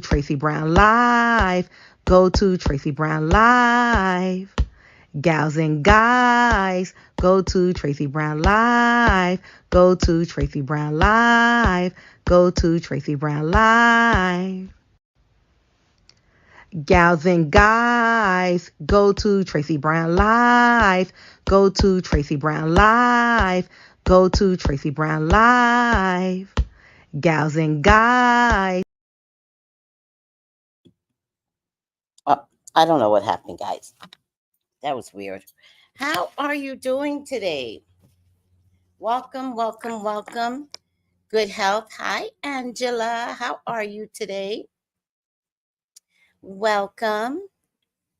to Tracy Brown Live. Go to Tracy Brown Live. Gals and guys, go to Tracy Brown Live. Go to Tracy Brown Live. Go to Tracy Brown Live. Gals and guys, go to Tracy Brown Live. Go to Tracy Brown Live. Go to Tracy Brown Live. Gals and guys. I don't know what happened, guys. That was weird. How are you doing today? Welcome, welcome, welcome. Good health. Hi, Angela. How are you today? Welcome.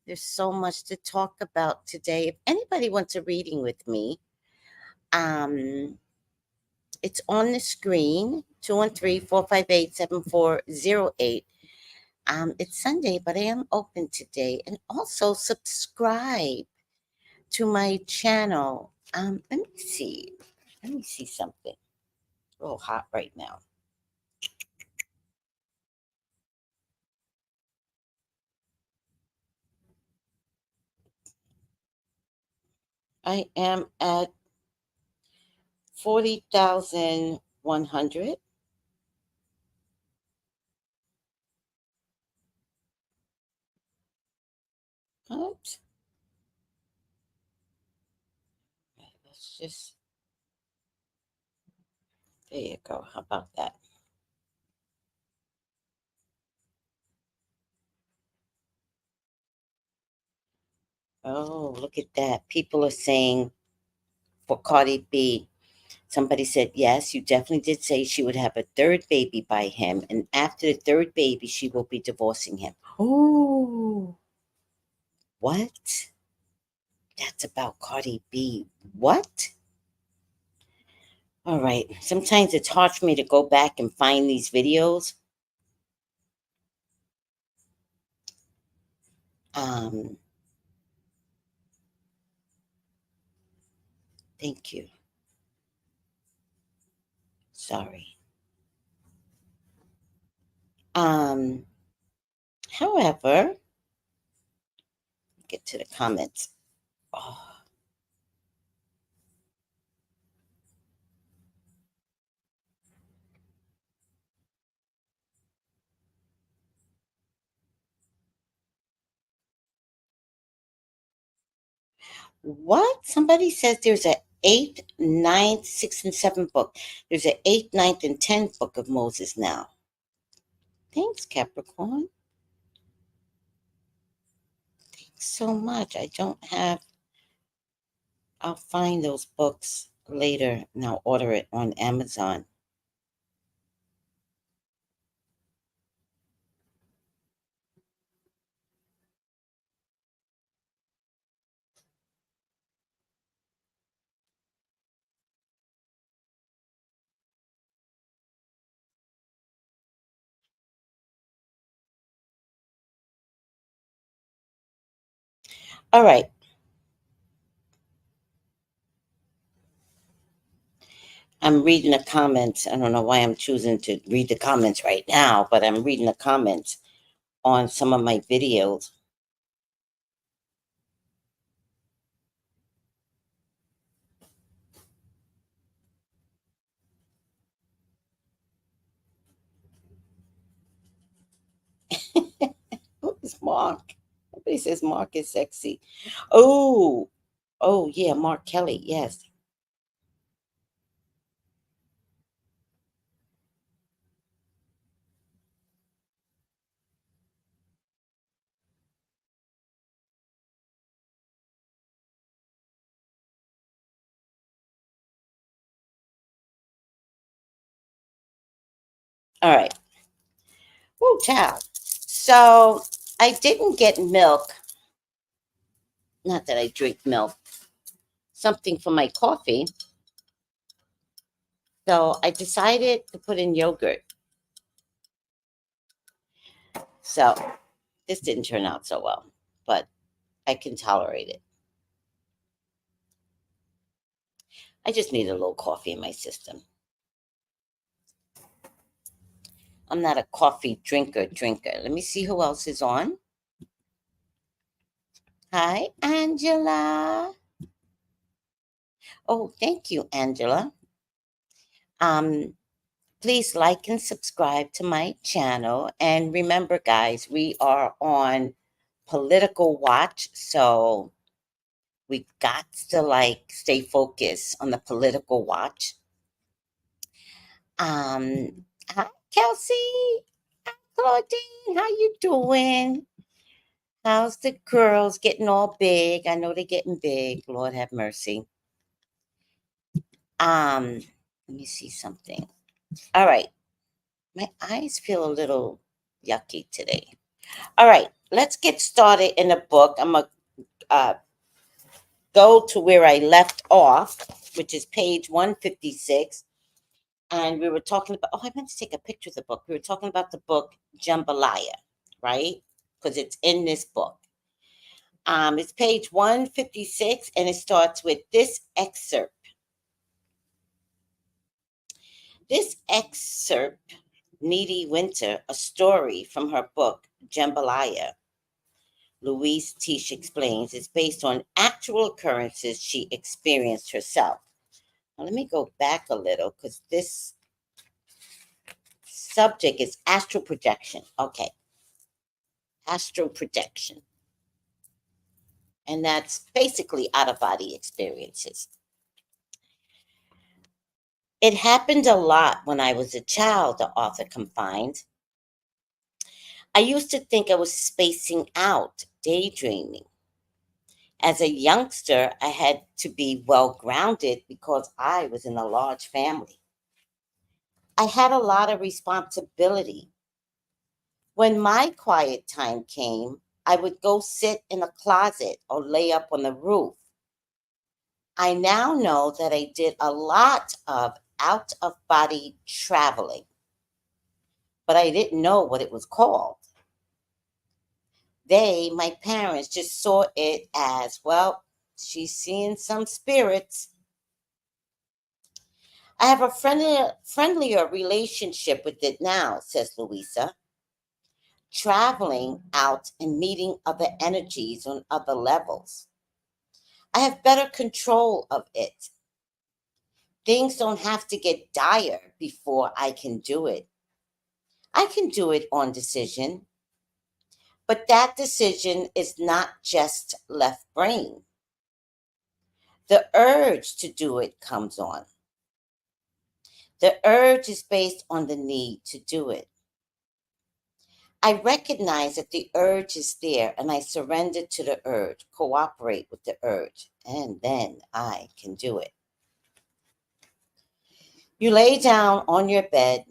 There's so much to talk about today. If anybody wants a reading with me, it's on the screen 213-458-7408. It's Sunday, but I am open today. And also subscribe to my channel. Let me see. Let me see something. A little hot right now. I am at 40,100. Oops. Let's just, there you go. How about that? Oh, look at that. People are saying for Cardi B, somebody said, yes, you definitely did say she would have a third baby by him. And after the third baby, she will be divorcing him. Oh, what? That's about Cardi B. What? All right. Sometimes it's hard for me to go back and find these videos. Thank you. Sorry. However, get to the comments. Oh. What? Somebody says there's a 8th, 9th, 6th, and 7th book. There's an 8th, 9th, and 10th book of Moses now. Thanks, Capricorn. Thanks so much. I don't have, I'll find those books later and I'll order it on Amazon. All right. I'm reading the comments. I don't know why I'm choosing to read the comments right now, but I'm reading the comments on some of my videos. Who is Mark? Nobody says Mark is sexy. Oh, yeah, Mark Kelly. Yes. All right. Woo, child. So I didn't get milk. Not that I drink milk. Something for my coffee. So I decided to put in yogurt. So this didn't turn out so well, but I can tolerate it. I just need a little coffee in my system. I'm not a coffee drinker. Let me see who else is on. Hi, Angela. Oh, thank you, Angela. Um, Please like and subscribe to my channel. And remember, guys, we are on Political Watch. So we got to stay focused on the Political Watch. Hi, Kelsey. Hi, Claudine. How you doing? How's the girls getting all big? I know they're getting big. Lord have mercy. Let me see something. All right. My eyes feel a little yucky today. All right, let's get started in the book. I'm going to go to where I left off, which is page 156. And we were talking about, oh, I meant to take a picture of the book. We were talking about the book Jambalaya, right? Because it's in this book. It's page 156, and it starts with this excerpt. This excerpt, Needy Winter, a story from her book Jambalaya, Louise Teach explains, is based on actual occurrences she experienced herself. Now, let me go back a little because this subject is astral projection. Okay. Astral projection. And that's basically out of body experiences. It happened a lot when I was a child, the author confined. I used to think I was spacing out, daydreaming. As a youngster, I had to be well grounded because I was in a large family. I had a lot of responsibility. When my quiet time came, I would go sit in a closet or lay up on the roof. I now know that I did a lot of out of body traveling, but I didn't know what it was called. My parents, just saw it as, well, she's seeing some spirits. I have a friendlier relationship with it now, says Louisa. Traveling out and meeting other energies on other levels. I have better control of it. Things don't have to get dire before I can do it. I can do it on decision, but that decision is not just left brain. The urge to do it comes on. The urge is based on the need to do it. I recognize that the urge is there and I surrender to the urge, cooperate with the urge, and then I can do it. You lay down on your bed,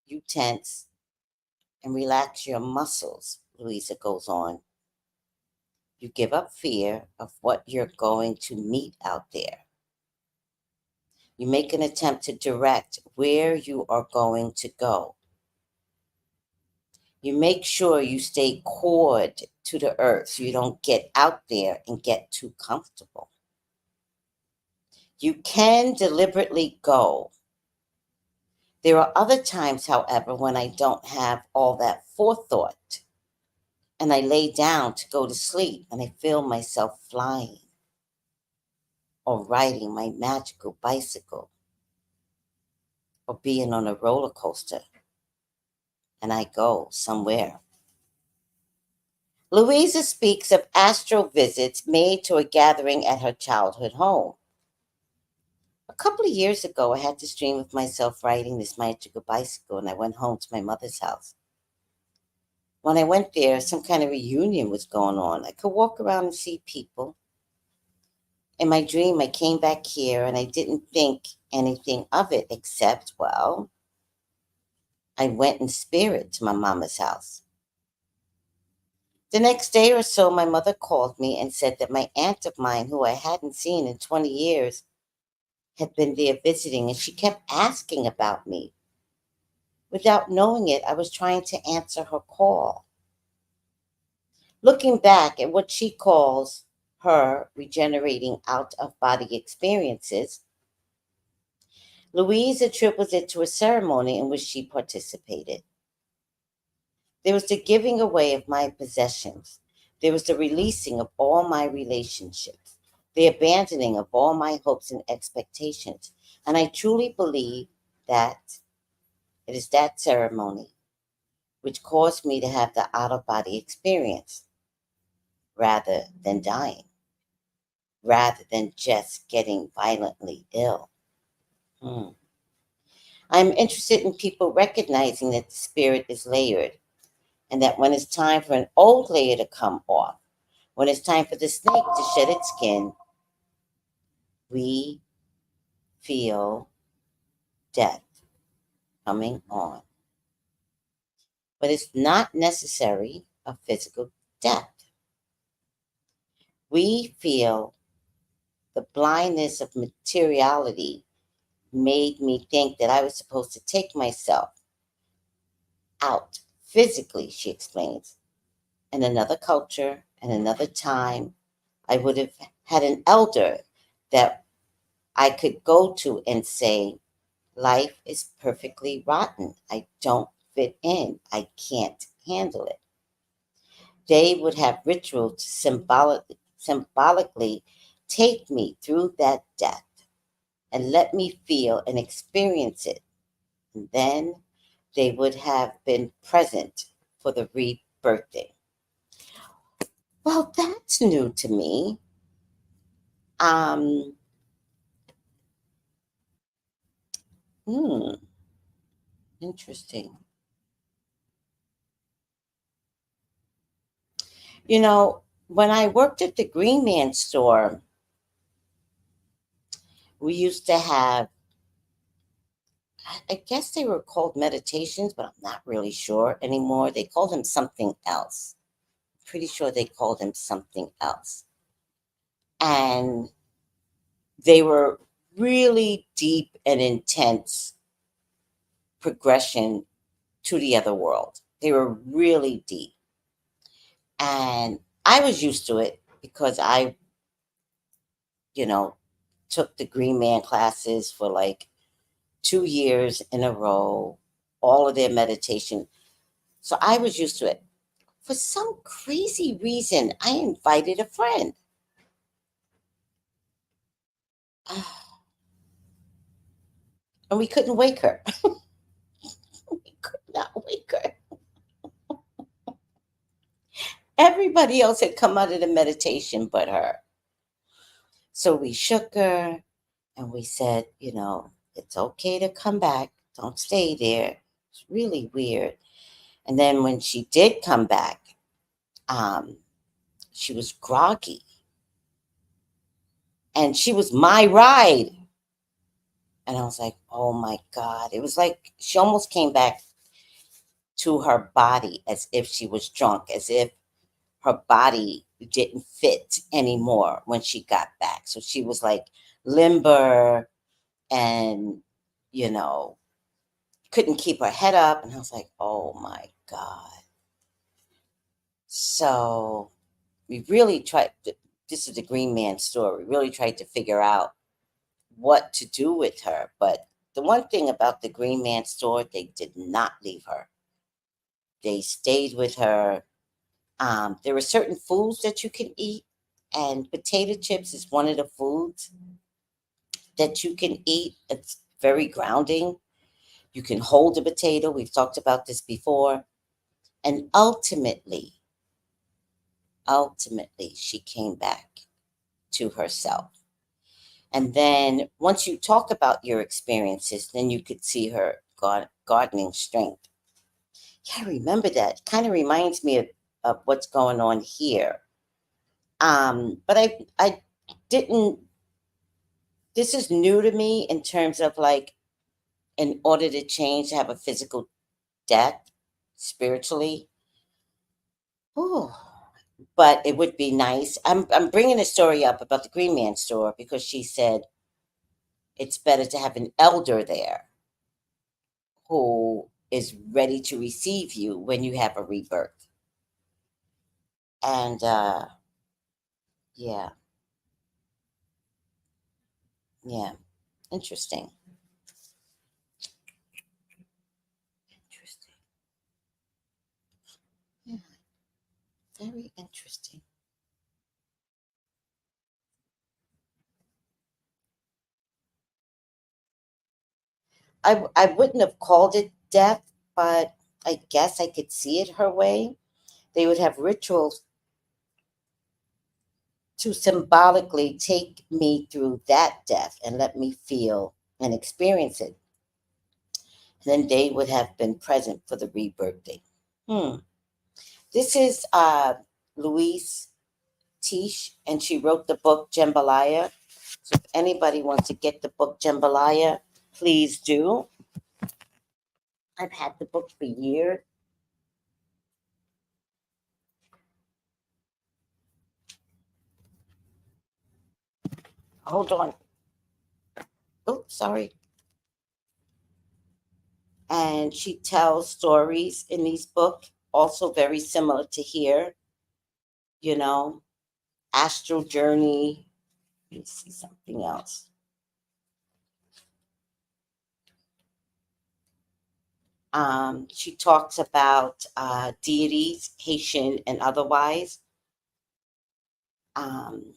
you tense and relax your muscles, Louisa goes on. You give up fear of what you're going to meet out there. You make an attempt to direct where you are going to go. You make sure you stay cored to the earth so you don't get out there and get too comfortable. You can deliberately go. There are other times, however, when I don't have all that forethought and I lay down to go to sleep and I feel myself flying or riding my magical bicycle or being on a roller coaster and I go somewhere. Louisa speaks of astral visits made to a gathering at her childhood home. A couple of years ago, I had this dream of myself riding this magical bicycle, and I went home to my mother's house. When I went there, some kind of reunion was going on. I could walk around and see people. In my dream, I came back here, and I didn't think anything of it except, well, I went in spirit to my mama's house. The next day or so, my mother called me and said that my aunt of mine, who I hadn't seen in 20 years, had been there visiting, and she kept asking about me. Without knowing it, I was trying to answer her call. Looking back at what she calls her regenerating out of body experiences, Louise attributes it to a ceremony in which she participated. There was the giving away of my possessions. There was the releasing of all my relationships, the abandoning of all my hopes and expectations. And I truly believe that it is that ceremony which caused me to have the out of body experience rather than dying, rather than just getting violently ill. Hmm. I'm interested in people recognizing that the spirit is layered and that when it's time for an old layer to come off, when it's time for the snake to shed its skin, we feel death coming on. But it's not necessary a physical death. We feel the blindness of materiality made me think that I was supposed to take myself out physically, she explains. In another culture and another time, I would have had an elder that I could go to and say, life is perfectly rotten. I don't fit in. I can't handle it. They would have rituals to symbolically take me through that death and let me feel and experience it. And then they would have been present for the rebirthing. Well, that's new to me. Um, hmm, interesting. You know, when I worked at the Green Man store, we used to have, I guess they were called meditations, but I'm not really sure anymore. They called them something else. Pretty sure they called them something else. And they were really deep and intense progression to the other world. They were really deep. And I was used to it because I, you know, took the Green Man classes for like 2 years in a row, all of their meditation. So I was used to it. For some crazy reason, I invited a friend. And we couldn't wake her. We could not wake her. Everybody else had come out of the meditation but her. So we shook her and we said, it's okay to come back. Don't stay there. It's really weird. And then when she did come back, um, she was groggy. And she was my ride. And I was like, oh my God. It was like she almost came back to her body as if she was drunk, as if her body didn't fit anymore when she got back. So she was like limber and, you know, couldn't keep her head up. And I was like, oh my God. So we really tried. This is the Green Man story. We really tried to figure out what to do with her. But the one thing about the Green Man store, they did not leave her. They stayed with her. There were certain foods that you can eat, and potato chips is one of the foods that you can eat. It's very grounding. You can hold a potato. We've talked about this before. And ultimately, she came back to herself. And then once you talk about your experiences, then you could see her gardening strength. Yeah, I remember that. Kind of reminds me of what's going on here. But I didn't. This is new to me in terms of like, in order to change, to have a physical death spiritually. Oh, but it would be nice. I'm bringing a story up about the Green Man store because she said it's better to have an elder there who is ready to receive you when you have a rebirth. And yeah, yeah, interesting. Interesting. Very interesting. I wouldn't have called it death, but I guess I could see it her way. They would have rituals to symbolically take me through that death and let me feel and experience it. Then they would have been present for the rebirthday. Hmm. This is Louise Tish, and she wrote the book Jambalaya. So if anybody wants to get the book Jambalaya, please do. I've had the book for years. Hold on. Oh, sorry. And she tells stories in these books, also very similar to here, you know, astral journey. Let me see something else. She talks about deities, Haitian and otherwise. Um,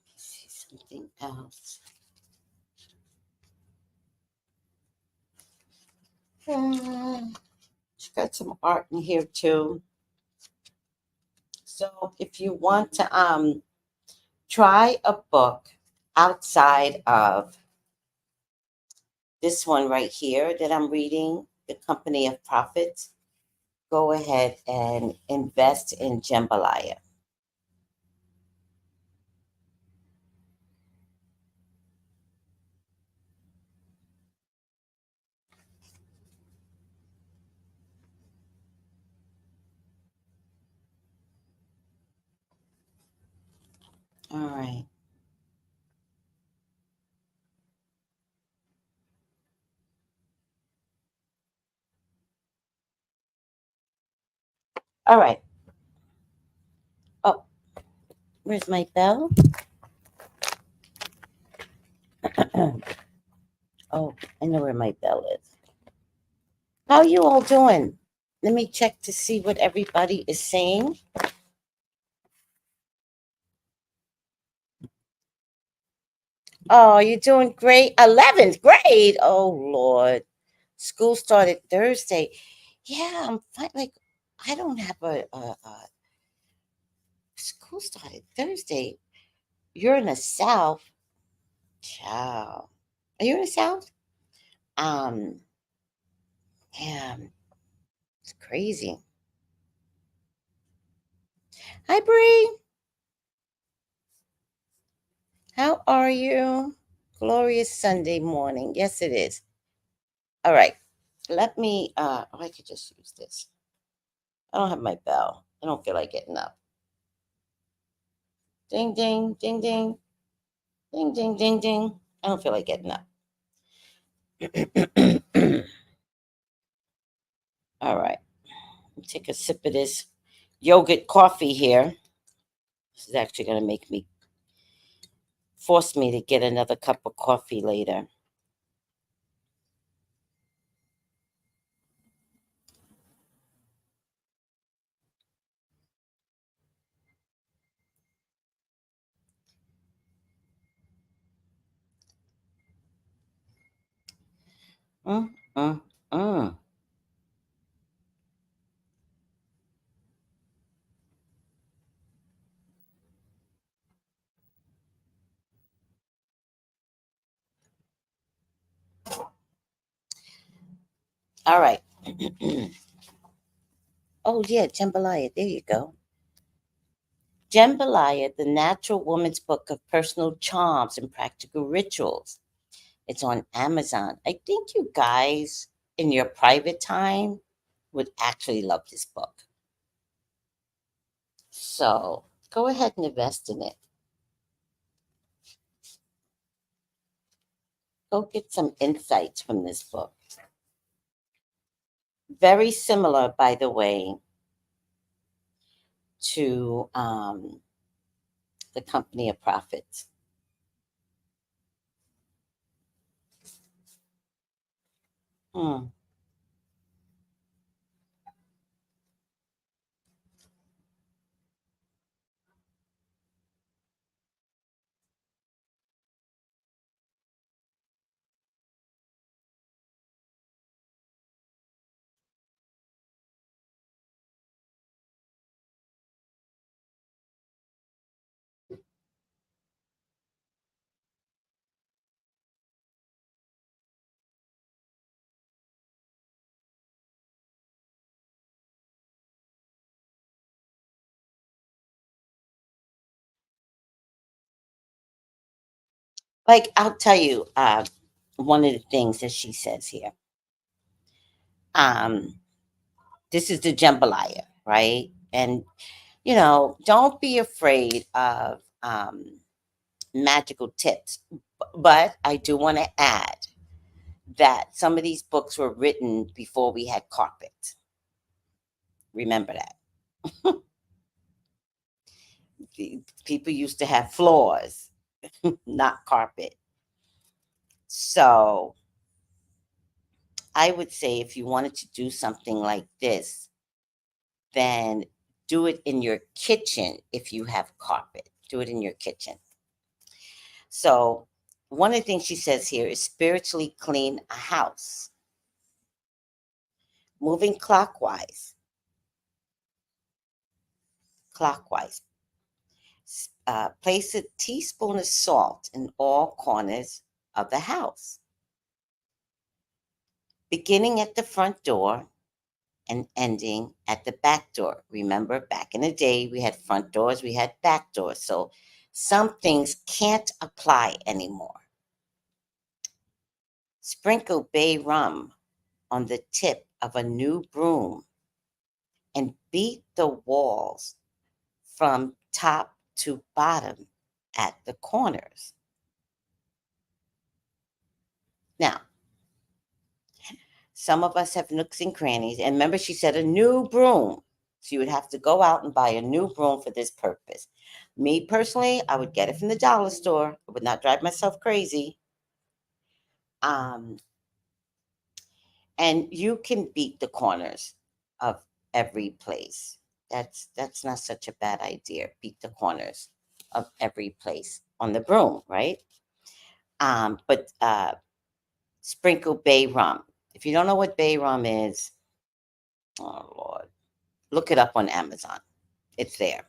let's see something else. She got some art in here too. So if you want to try a book outside of this one right here that I'm reading, The Company of Prophets, go ahead and invest in Jambalaya. All right. All right. Oh, where's my bell? Oh, I know where my bell is. How you all doing? Let me check to see what everybody is saying. Oh, you're doing great. 11th grade. Oh, Lord. School started Thursday. Yeah, I'm fine. Like, I don't have a school started Thursday. You're in the South. Ciao. Are you in the South? Um, yeah, it's crazy. Hi, Bree. How are you? Glorious Sunday morning. Yes, it is. All right. Let me, oh, I could just use this. I don't have my bell. I don't feel like getting up. Ding, ding, ding, ding, ding, ding, ding, ding. I don't feel like getting up. All right. Take a sip of this yogurt coffee here. This is actually going to make me force me to get another cup of coffee later. Mm, mm, mm. All right. Oh, yeah, Jambalaya. There you go. Jambalaya, the Natural Woman's Book of Personal Charms and Practical Rituals. It's on Amazon. I think you guys, in your private time, would actually love this book. So go ahead and invest in it. Go get some insights from this book. Very similar, by the way, to the company of prophets. Hmm. Like, I'll tell you, one of the things that she says here. Um, this is the jambalaya, right? And don't be afraid of magical tips. But I do want to add that some of these books were written before we had carpet. Remember that. People used to have floors, not carpet. So I would say if you wanted to do something like this, then do it in your kitchen if you have carpet. Do it in your kitchen. So, one of the things she says here is spiritually clean a house, moving clockwise. Clockwise. Place a teaspoon of salt in all corners of the house, beginning at the front door and ending at the back door. Remember, back in the day, we had front doors, we had back doors. So some things can't apply anymore. Sprinkle bay rum on the tip of a new broom and beat the walls from top to bottom at the corners. Now, some of us have nooks and crannies. And remember, she said a new broom. So you would have to go out and buy a new broom for this purpose. Me personally, I would get it from the dollar store. I would not drive myself crazy. Um, and you can beat the corners of every place. That's not such a bad idea. Beat the corners of every place on the broom, right? But sprinkle bay rum. If you don't know what bay rum is, oh Lord, look it up on Amazon. It's there.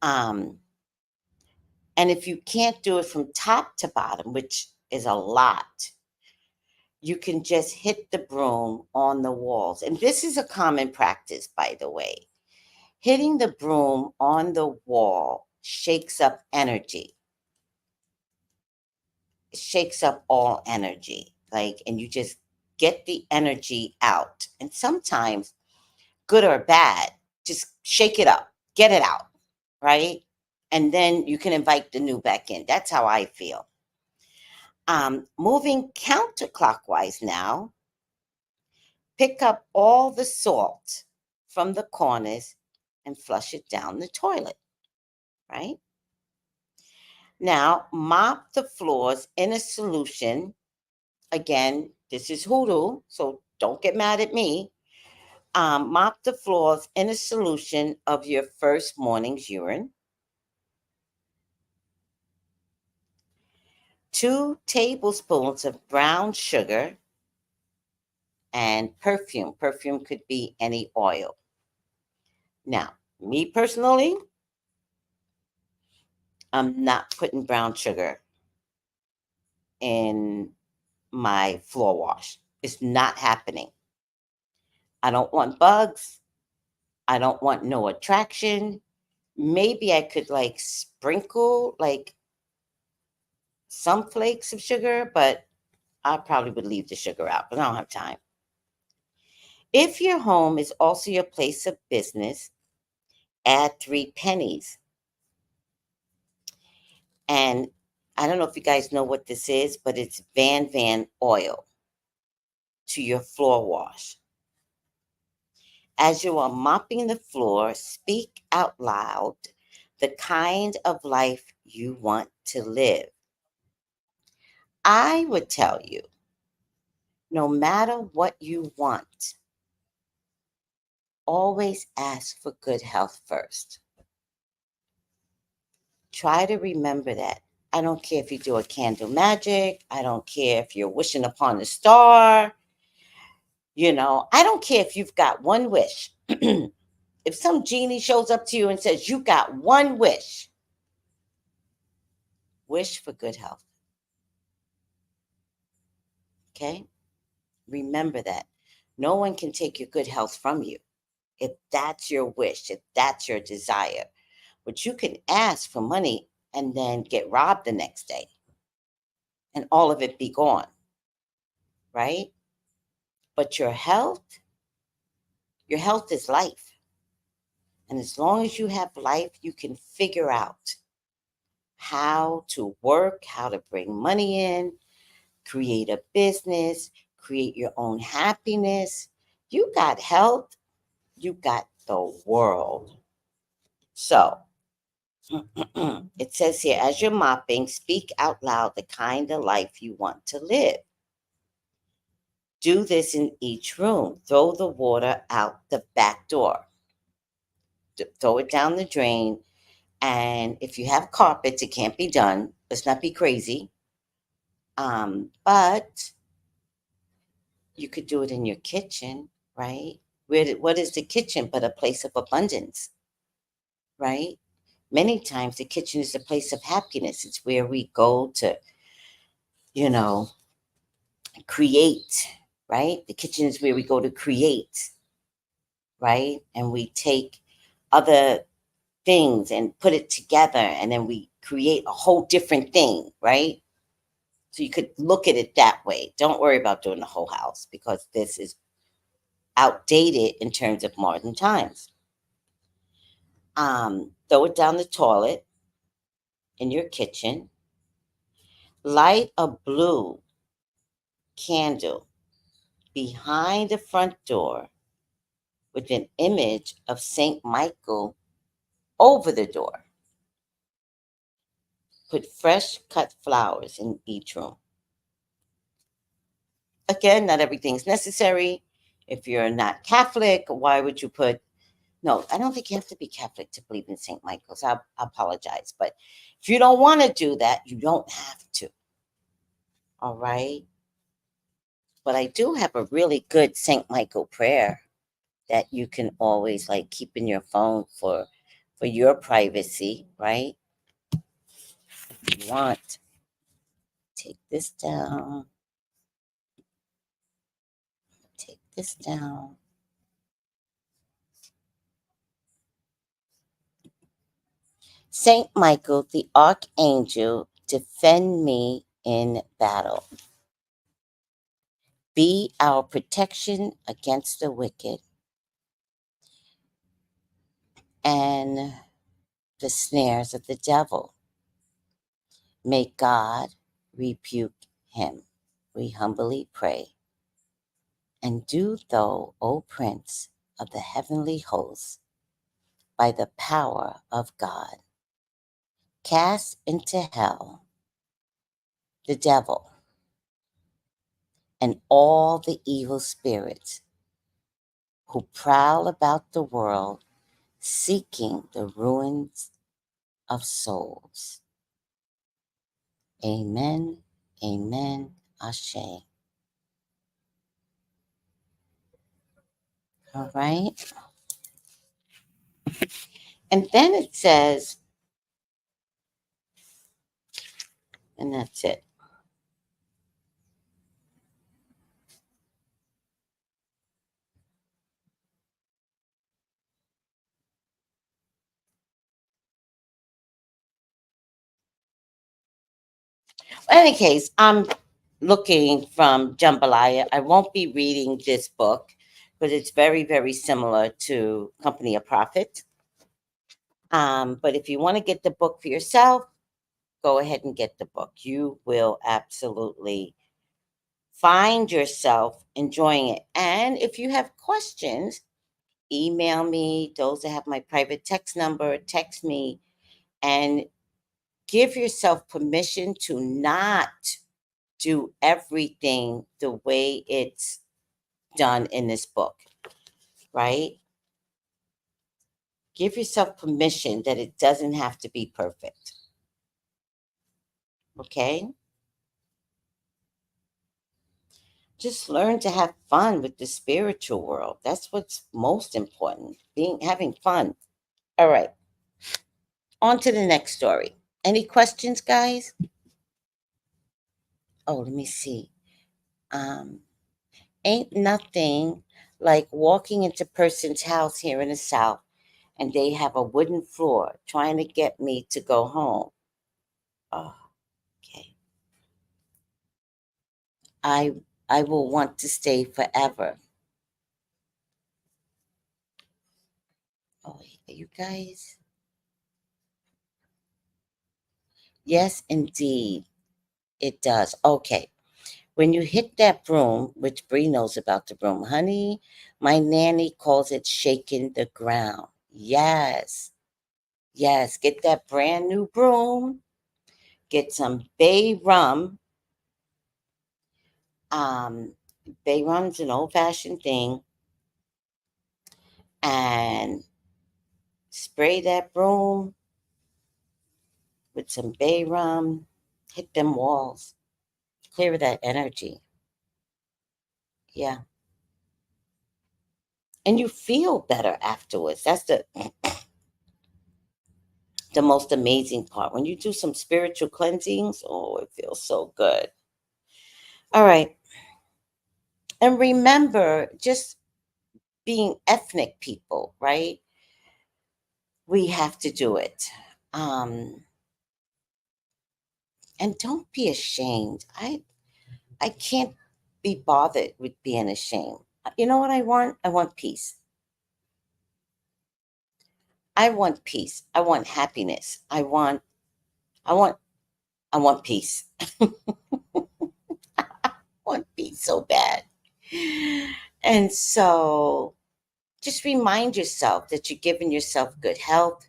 Um, and if you can't do it from top to bottom, which is a lot, you can just hit the broom on the walls. And this is a common practice, by the way. Hitting the broom on the wall shakes up energy. It shakes up all energy. And you just get the energy out. And sometimes, good or bad, just shake it up, get it out, right? And then you can invite the new back in. That's how I feel. Moving counterclockwise now, pick up all the salt from the corners and flush it down the toilet, right? Now, mop the floors in a solution. Again, this is hoodoo, so don't get mad at me. Mop the floors in a solution of your first morning's urine. 2 tablespoons of brown sugar and perfume. Perfume could be any oil. Now, me personally, I'm not putting brown sugar in my floor wash. It's not happening. I don't want bugs. I don't want no attraction. Maybe I could sprinkle some flakes of sugar, but I probably would leave the sugar out, but I don't have time. If your home is also your place of business, add 3 pennies. And I don't know if you guys know what this is, but it's Van oil to your floor wash. As you are mopping the floor, speak out loud the kind of life you want to live. I would tell you, no matter what you want, always ask for good health first. Try to remember that. I don't care if you do a candle magic. I don't care if you're wishing upon a star. I don't care if you've got one wish. If some genie shows up to you and says, you got one wish for good health. Okay? Remember that. No one can take your good health from you if that's your wish, if that's your desire. But you can ask for money and then get robbed the next day and all of it be gone, right? But your health is life. And as long as you have life, you can figure out how to work, how to bring money in, create a business, create your own happiness. You got health, you got the world. So, it says here, as you're mopping, speak out loud the kind of life you want to live. Do this in each room. Throw the water out the back door. Throw it down the drain. And if you have carpets, it can't be done. Let's not be crazy. But you could do it in your kitchen, right? What is the kitchen but a place of abundance, right? Many times the kitchen is a place of happiness. It's where we go to, you know, create, right? The kitchen is where we go to create, right? And we take other things and put it together and then we create a whole different thing, right? So you could look at it that way. Don't worry about doing the whole house because this is outdated in terms of modern times. Throw it down the toilet in your kitchen. Light a blue candle behind the front door with an image of Saint Michael over the door. Put fresh cut flowers in each room. Again, not everything's necessary. If you're not Catholic, why would you put? No, I don't think you have to be Catholic to believe in St. Michael's. I apologize. But if you don't want to do that, you don't have to. All right. But I do have a really good St. Michael prayer that you can always like keep in your phone for your privacy, right? If you want, take this down. Take this down. Saint Michael, the archangel, defend me in battle. Be our protection against the wicked and the snares of the devil. May God rebuke him. We humbly pray. And do thou, O Prince of the heavenly hosts, by the power of God, cast into hell the devil and all the evil spirits who prowl about the world seeking the ruins of souls. Amen, amen, ashe. All right. And then it says, and that's it. In any case, I'm looking from Jambalaya. I won't be reading this book, but it's very, very similar to Company of Prophet. But if you want to get the book for yourself, go ahead and get the book. You will absolutely find yourself enjoying it. And if you have questions, email me. Those that have my private text number, text me and give yourself permission to not do everything the way it's done in this book, right? Give yourself permission that it doesn't have to be perfect. Okay? Just learn to have fun with the spiritual world. That's what's most important. Having fun. All right. On to the next story. Any questions, guys? Oh, let me see. Um, ain't nothing like walking into person's house here in the South and they have a wooden floor trying to get me to go home. Oh, okay. I I will want to stay forever. Oh, you guys. Yes, indeed, it does. Okay. When you hit that broom, which Bree knows about the broom, honey, my nanny calls it shaking the ground. Yes. Yes. Get that brand new broom, get some bay rum. Um, Bay rum's an old fashioned thing, and spray that broom with some bay rum, hit them walls, clear that energy. Yeah. And you feel better afterwards. That's the most amazing part. When you do some spiritual cleansings, oh, it feels so good. All right. And remember, just being ethnic people, right? We have to do it. Um, and don't be ashamed. I can't be bothered with being ashamed. You know what I want? I want peace. I want peace. I want happiness. I want I want peace. I want peace so bad. And so just remind yourself that you're giving yourself good health,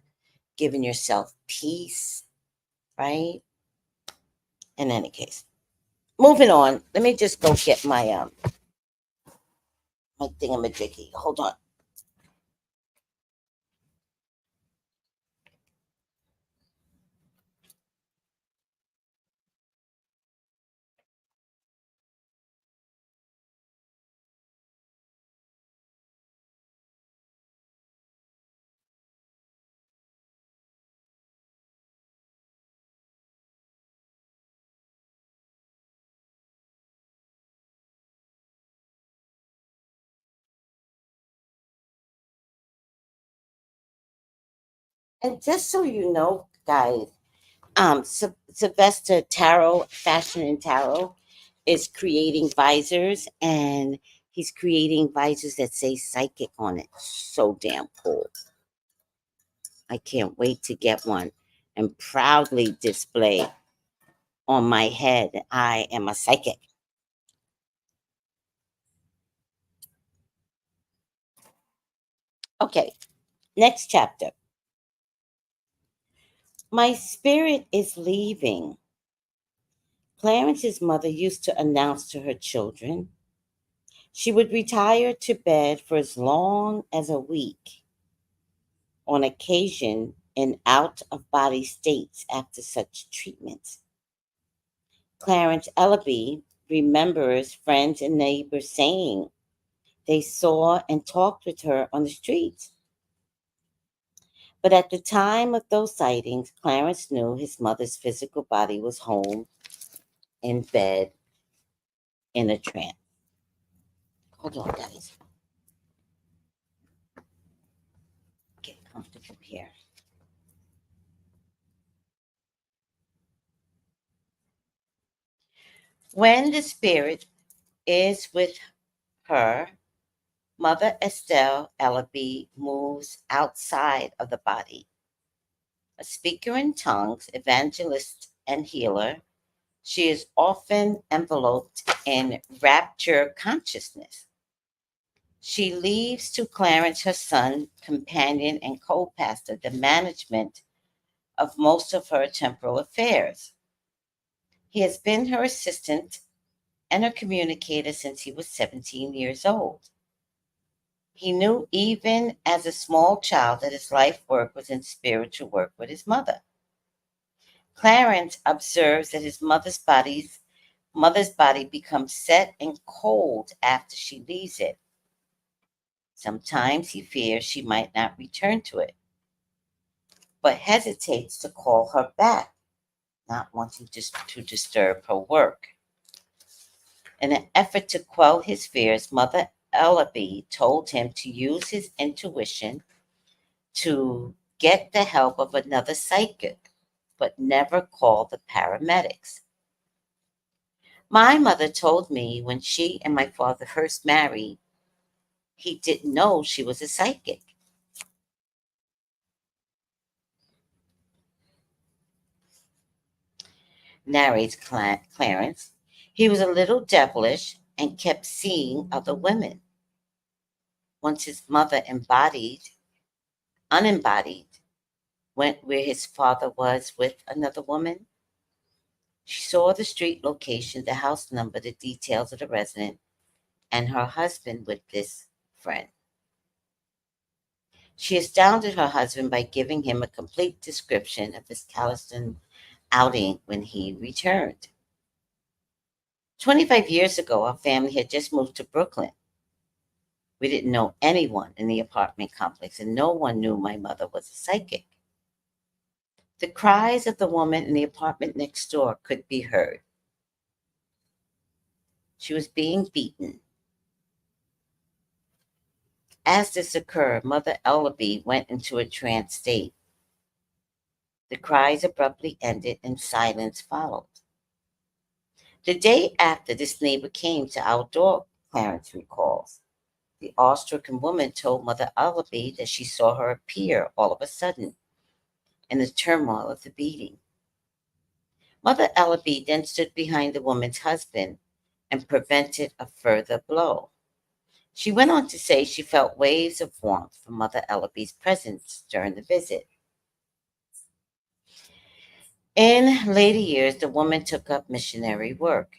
giving yourself peace, right? In any case. Moving on. Let me just go get my thingamajiggy. Hold on. And just so you know, guys, Sylvester Tarot, Fashion and Tarot, is creating visors, and he's creating visors that say psychic on it. So damn cool. I can't wait to get one and proudly display on my head I am a psychic. Okay, next chapter. My spirit is leaving. Clarence's mother used to announce to her children she would retire to bed for as long as a week, on occasion in out of body states after such treatments. Clarence Ellaby remembers friends and neighbors saying they saw and talked with her on the streets. But at the time of those sightings, Clarence knew his mother's physical body was home in bed in a trance. Hold on, guys. Get comfortable here. When the spirit is with her, Mother Estelle Ellaby moves outside of the body. A speaker in tongues, evangelist, and healer, she is often enveloped in rapture consciousness. She leaves to Clarence, her son, companion, and co pastor, the management of most of her temporal affairs. He has been her assistant and her communicator since he was 17 years old. He knew even as a small child that his life work was in spiritual work with his mother. Clarence observes that his mother's body becomes set and cold after she leaves it. Sometimes he fears she might not return to it, but hesitates to call her back, not wanting to disturb her work. In an effort to quell his fears, Mother Ellaby told him to use his intuition to get the help of another psychic, but never call the paramedics. My mother told me when she and my father first married, he didn't know she was a psychic. Narrates Clarence. He was a little devilish and kept seeing other women. Once his mother unembodied, went where his father was with another woman. She saw the street location, the house number, the details of the resident, and her husband with this friend. She astounded her husband by giving him a complete description of his Calliston outing when he returned. 25 years ago, our family had just moved to Brooklyn. We didn't know anyone in the apartment complex, and no one knew my mother was a psychic. The cries of the woman in the apartment next door could be heard. She was being beaten. As this occurred, Mother Ellaby went into a trance state. The cries abruptly ended and silence followed. The day after, this neighbor came to our door, Clarence recalls. The awe-stricken woman told Mother Ellaby that she saw her appear all of a sudden in the turmoil of the beating. Mother Ellaby then stood behind the woman's husband and prevented a further blow. She went on to say she felt waves of warmth from Mother Ellaby's presence during the visit. In later years, the woman took up missionary work.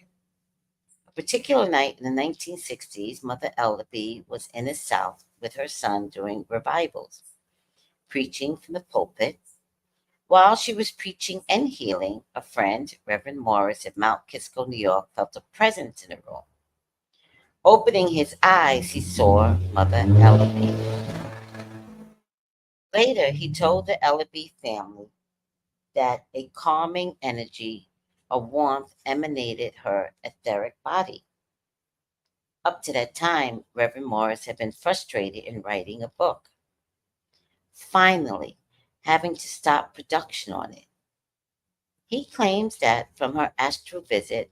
A particular night in the 1960s, Mother Ellaby was in the South with her son during revivals, preaching from the pulpit. While she was preaching and healing, a friend, Reverend Morris at Mount Kisco, New York, felt a presence in the room. Opening his eyes, he saw Mother Ellaby. Later, he told the Ellaby family that a calming energy of warmth emanated her etheric body. Up to that time, Reverend Morris had been frustrated in writing a book, finally having to stop production on it. He claims that from her astral visit,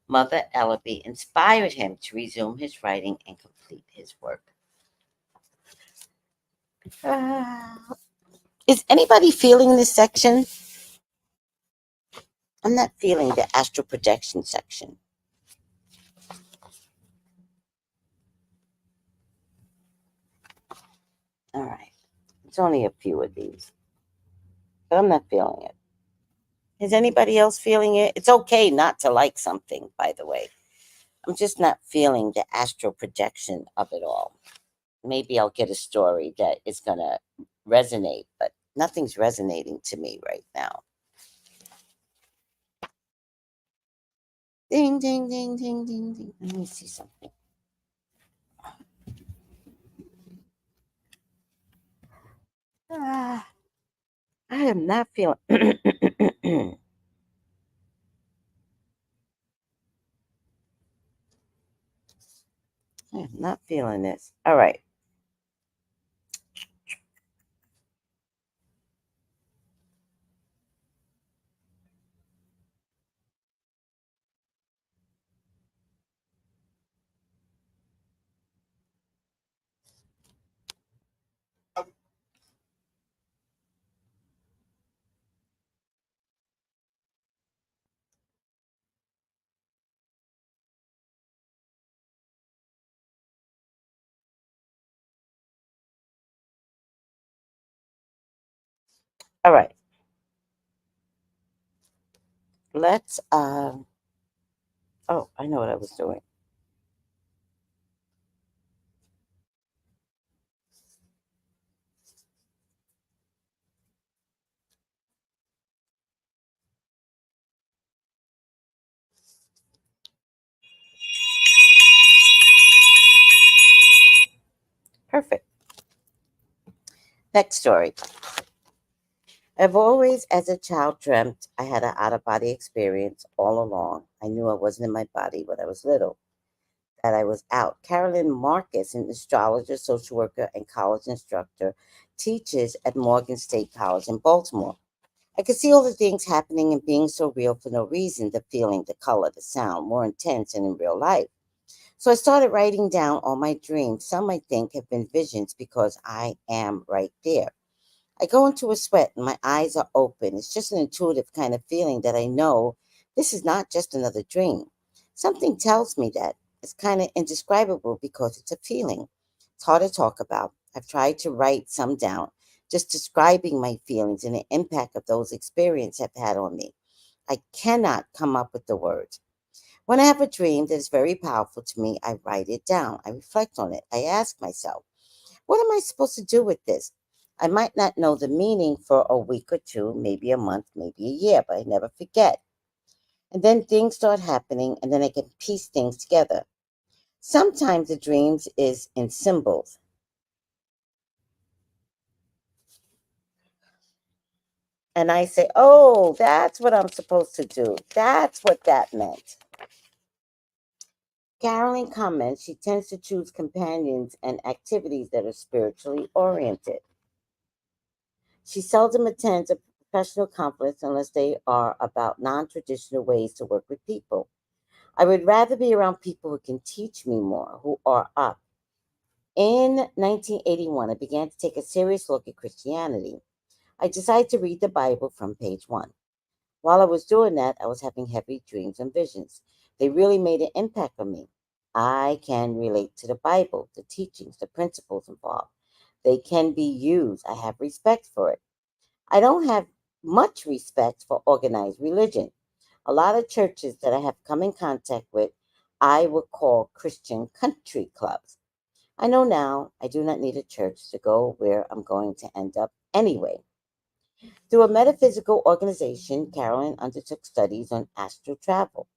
Mother Ellaby inspired him to resume his writing and complete his work. Uh, is anybody feeling this section? I'm not feeling the astral projection section. All right. It's only a few of these, but I'm not feeling it. Is anybody else feeling it? It's okay not to like something, by the way. I'm just not feeling the astral projection of it all. Maybe I'll get a story that is going to resonate, but nothing's resonating to me right now. Ding, ding, ding, ding, ding, ding. Let me see something. Ah, I am not feeling. I am not feeling this. All right. All right. Let's oh, I know what I was doing. Perfect. Next story. I've always, as a child, dreamt I had an out of body experience all along. I knew I wasn't in my body when I was little, that I was out. Carolyn Marcus, an astrologer, social worker, and college instructor, teaches at Morgan State College in Baltimore. I could see all the things happening and being so real for no reason, the feeling, the color, the sound, more intense than in real life. So I started writing down all my dreams. Some I think have been visions because I am right there. I go into a sweat and my eyes are open. It's just an intuitive kind of feeling that I know this is not just another dream. Something tells me that. It's kind of indescribable because it's a feeling. It's hard to talk about. I've tried to write some down, just describing my feelings and the impact of those experiences have had on me. I cannot come up with the words. When I have a dream that is very powerful to me, I write it down. I reflect on it. I ask myself, what am I supposed to do with this? I might not know the meaning for a week or two, maybe a month, maybe a year, but I never forget. And then things start happening, and then I can piece things together. Sometimes the dreams is in symbols, and I say, "Oh, that's what I'm supposed to do. That's what that meant." Carolyn comments she tends to choose companions and activities that are spiritually oriented. She seldom attends a professional conference unless they are about non traditional ways to work with people. I would rather be around people who can teach me more, who are up. In 1981, I began to take a serious look at Christianity. I decided to read the Bible from page one. While I was doing that, I was having heavy dreams and visions. They really made an impact on me. I can relate to the Bible, the teachings, the principles involved. They can be used. I have respect for it. I don't have much respect for organized religion. A lot of churches that I have come in contact with, I would call Christian country clubs. I know now I do not need a church to go where I'm going to end up anyway. Through a metaphysical organization, Carolyn undertook studies on astral travel,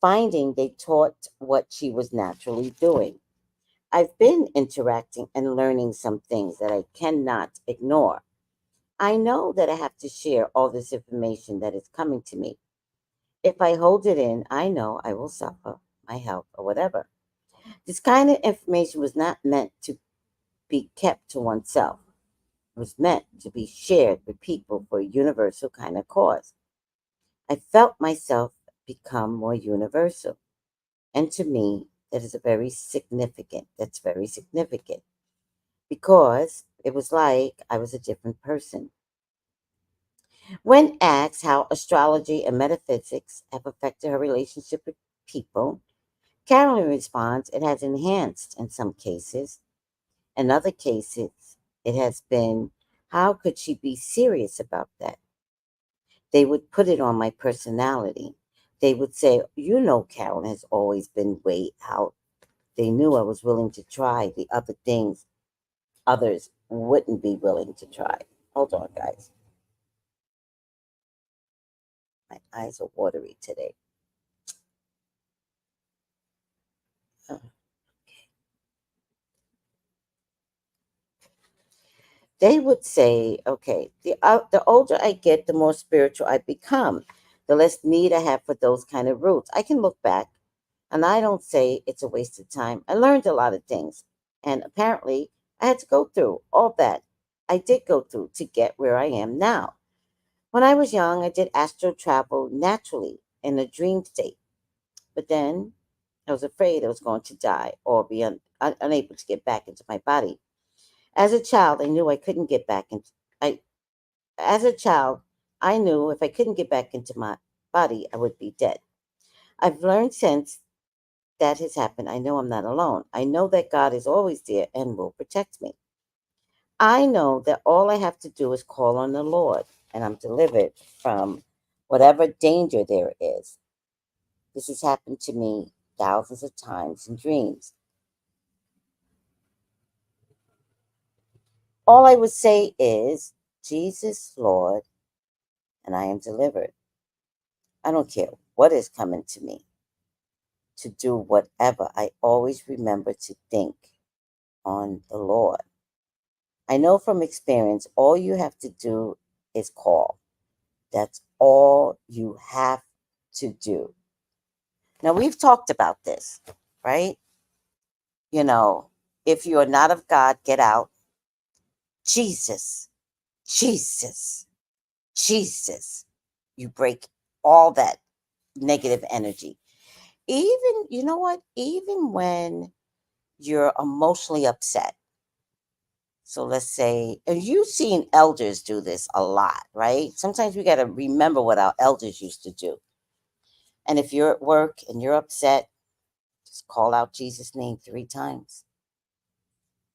finding they taught what she was naturally doing. I've been interacting and learning some things that I cannot ignore. I know that I have to share all this information that is coming to me. If I hold it in, I know I will suffer, my health, or whatever. This kind of information was not meant to be kept to oneself. It was meant to be shared with people for a universal kind of cause. I felt myself become more universal. And to me, that's very significant because it was like I was a different person. When asked how astrology and metaphysics have affected her relationship with people, Carolyn responds, it has enhanced in some cases. In other cases, it has been, how could she be serious about that? They would put it on my personality. They would say, you know, Carolyn has always been way out. They knew I was willing to try the other things others wouldn't be willing to try. Hold on, guys. My eyes are watery today. Uh, They would say, okay, the older I get, the more spiritual I become, the less need I have for those kind of roots. I can look back and I don't say it's a waste of time. I learned a lot of things. And apparently, I had to go through all that I did go through to get where I am now. When I was young, I did astral travel naturally in a dream state. But then I was afraid I was going to die or be unable to get back into my body. As a child, I knew I couldn't get back into. I As a child, I knew if I couldn't get back into my body, I would be dead. I've learned since that has happened. I know I'm not alone. I know that God is always there and will protect me. I know that all I have to do is call on the Lord and I'm delivered from whatever danger there is. This has happened to me thousands of times in dreams. All I would say is, Jesus, Lord, and I am delivered. I don't care what is coming to me, to do whatever. I always remember to think on the Lord. I know from experience, all you have to do is call. That's all you have to do. Now, we've talked about this, right? You know, if you are not of God, get out. Jesus, Jesus, Jesus. You break all that negative energy. Even, you know what? Even when you're emotionally upset. So let's say, and you've seen elders do this a lot, right? Sometimes we got to remember what our elders used to do. And if you're at work and you're upset, just call out Jesus' name 3 times.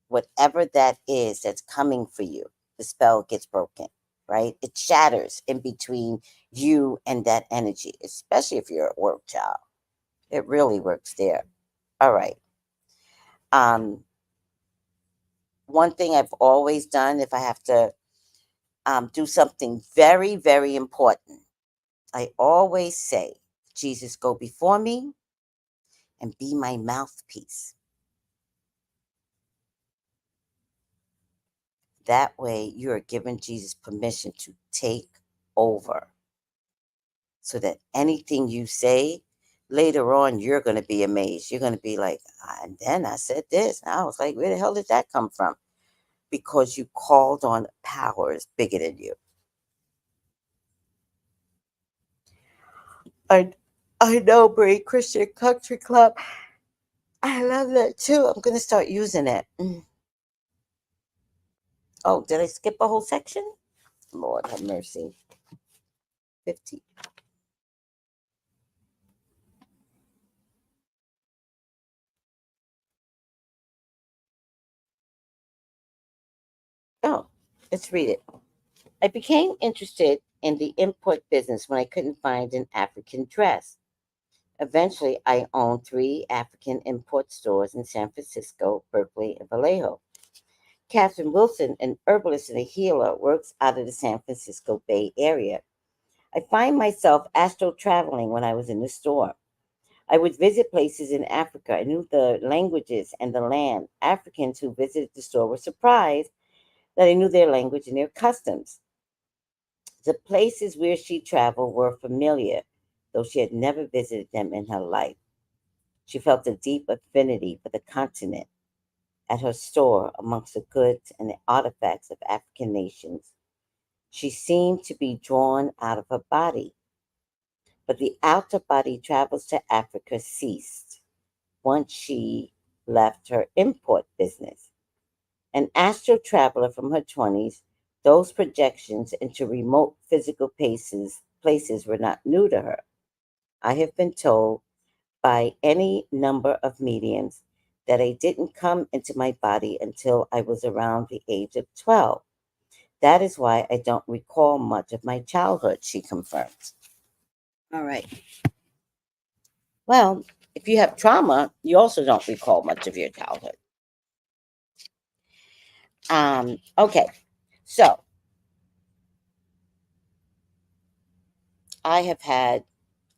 Whatever that is that's coming for you, the spell gets broken, right? It shatters in between you and that energy, especially if you're at work, child. It really works there. All right. Um, One thing I've always done if I have to do something very, very important, I always say, Jesus, go before me and be my mouthpiece. That way, you are giving Jesus permission to take over so that anything you say later on, you're going to be amazed. You're going to be like, and then I said this. And I was like, where the hell did that come from? Because you called on powers bigger than you. I, I know, Brave Christian Country Club. I love that too. I'm going to start using it. Oh, did I skip a whole section? Lord have mercy. 50. Oh, let's read it. I became interested in the import business when I couldn't find an African dress. Eventually, I owned 3 African import stores in San Francisco, Berkeley, and Vallejo. Catherine Wilson, an herbalist and a healer, works out of the San Francisco Bay Area. I find myself astral traveling when I was in the store. I would visit places in Africa. I knew the languages and the land. Africans who visited the store were surprised that I knew their language and their customs. The places where she traveled were familiar, though she had never visited them in her life. She felt a deep affinity for the continent. At her store, amongst the goods and the artifacts of African nations, she seemed to be drawn out of her body. But the outer body travels to Africa ceased once she left her import business. An astral traveler from her 20s, those projections into remote physical places were not new to her. I have been told by any number of mediums that I didn't come into my body until I was around the age of 12. That is why I don't recall much of my childhood, she confirms. All right. Well, if you have trauma, you also don't recall much of your childhood. Okay. So I have had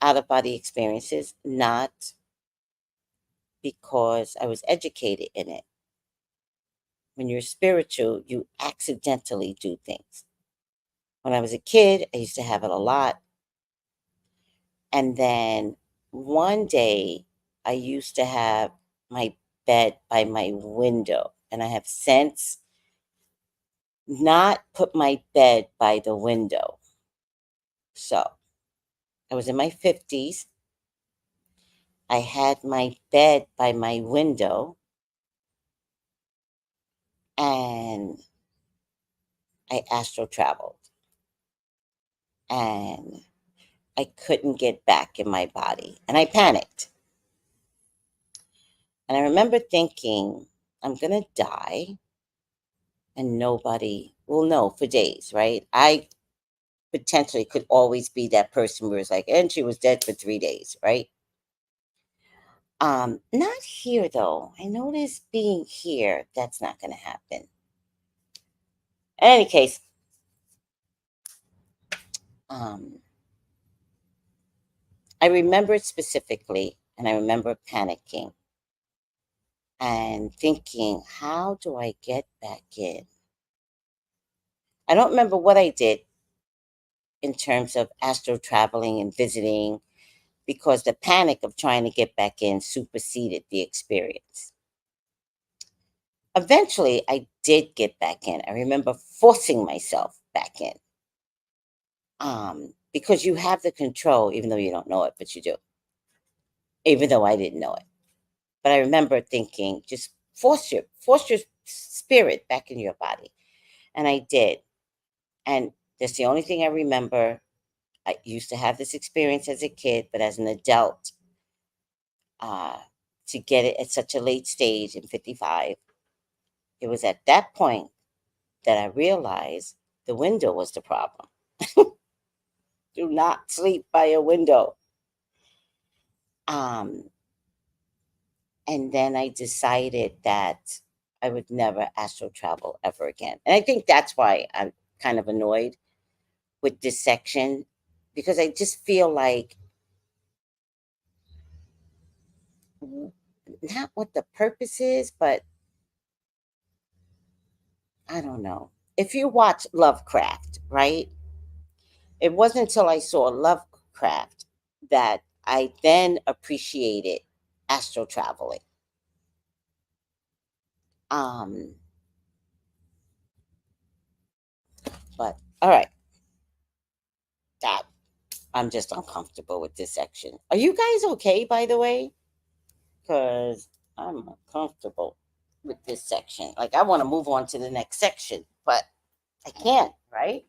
out of body experiences, not because I was educated in it. When you're spiritual, you accidentally do things. When I was a kid, I used to have it a lot. And then one day, I used to have my bed by my window. And I have since not put my bed by the window. So I was in my 50s. I had my bed by my window. And I astral traveled. And I couldn't get back in my body. And I panicked. And I remember thinking, I'm going to die. and nobody will know for days, right? I potentially could always be that person where it's like, and she was dead for 3 days, right? Not here though. I notice being here, that's not going to happen. In any case, um, I remember it specifically, and I remember panicking and thinking, how do I get back in? I don't remember what I did in terms of astral traveling and visiting because the panic of trying to get back in superseded the experience. Eventually, I did get back in. I remember forcing myself back in because you have the control, even though you don't know it, but you do, even though I didn't know it. But I remember thinking, just force your spirit back in your body. And I did. And that's the only thing I remember. I used to have this experience as a kid, but as an adult, uh, to get it at such a late stage in 55, it was at that point that I realized the window was the problem. Do not sleep by a window. Um, and then I decided that I would never astral travel ever again. And I think that's why I'm kind of annoyed with this section because I just feel like not what the purpose is, but I don't know. If you watch Lovecraft, right? It wasn't until I saw Lovecraft that I then appreciated astral traveling. Um, but all right, that I'm just uncomfortable with this section. Are you guys okay, by the way? Because I'm uncomfortable with this section. Like I want to move on to the next section, but I can't, right?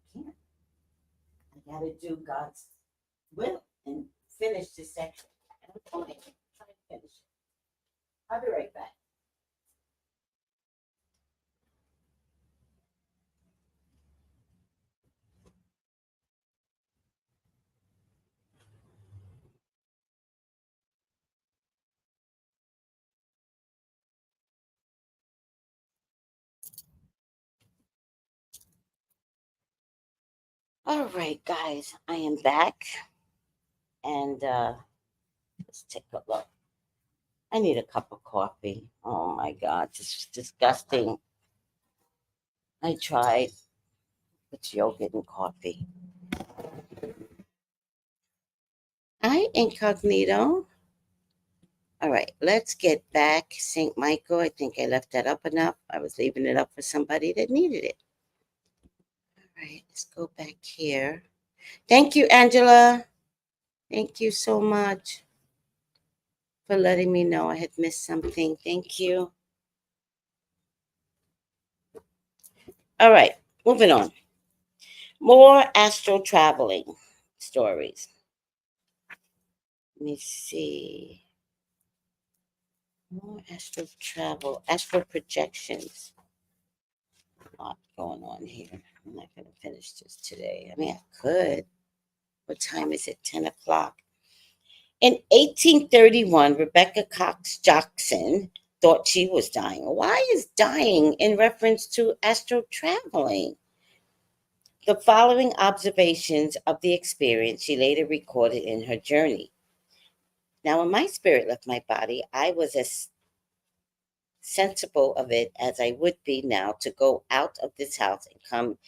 I can't. I gotta do God's will and finish this section. And I'm trying to finish it. I'll be right back. All right, guys, I am back, and let's take a look. I need a cup of coffee. Oh my God, this is disgusting. I tried with yogurt and coffee. Hi, Incognito. All right, let's get back. St. Michael, I think I left that up enough. I was leaving it up for somebody that needed it. All right, let's go back here. Thank you, Angela. Thank you so much for letting me know I had missed something. Thank you. All right, moving on. More astral traveling stories. Let me see. More astral travel, astral projections. A lot going on here. I'm not going to finish this today. I mean, I could. What time is it? 10 o'clock. In 1831, Rebecca Cox Jackson thought she was dying. Why is dying in reference to astral traveling? The following observations of the experience she later recorded in her journey. Now, when my spirit left my body, I was as sensible of it as I would be now to go out of this house and come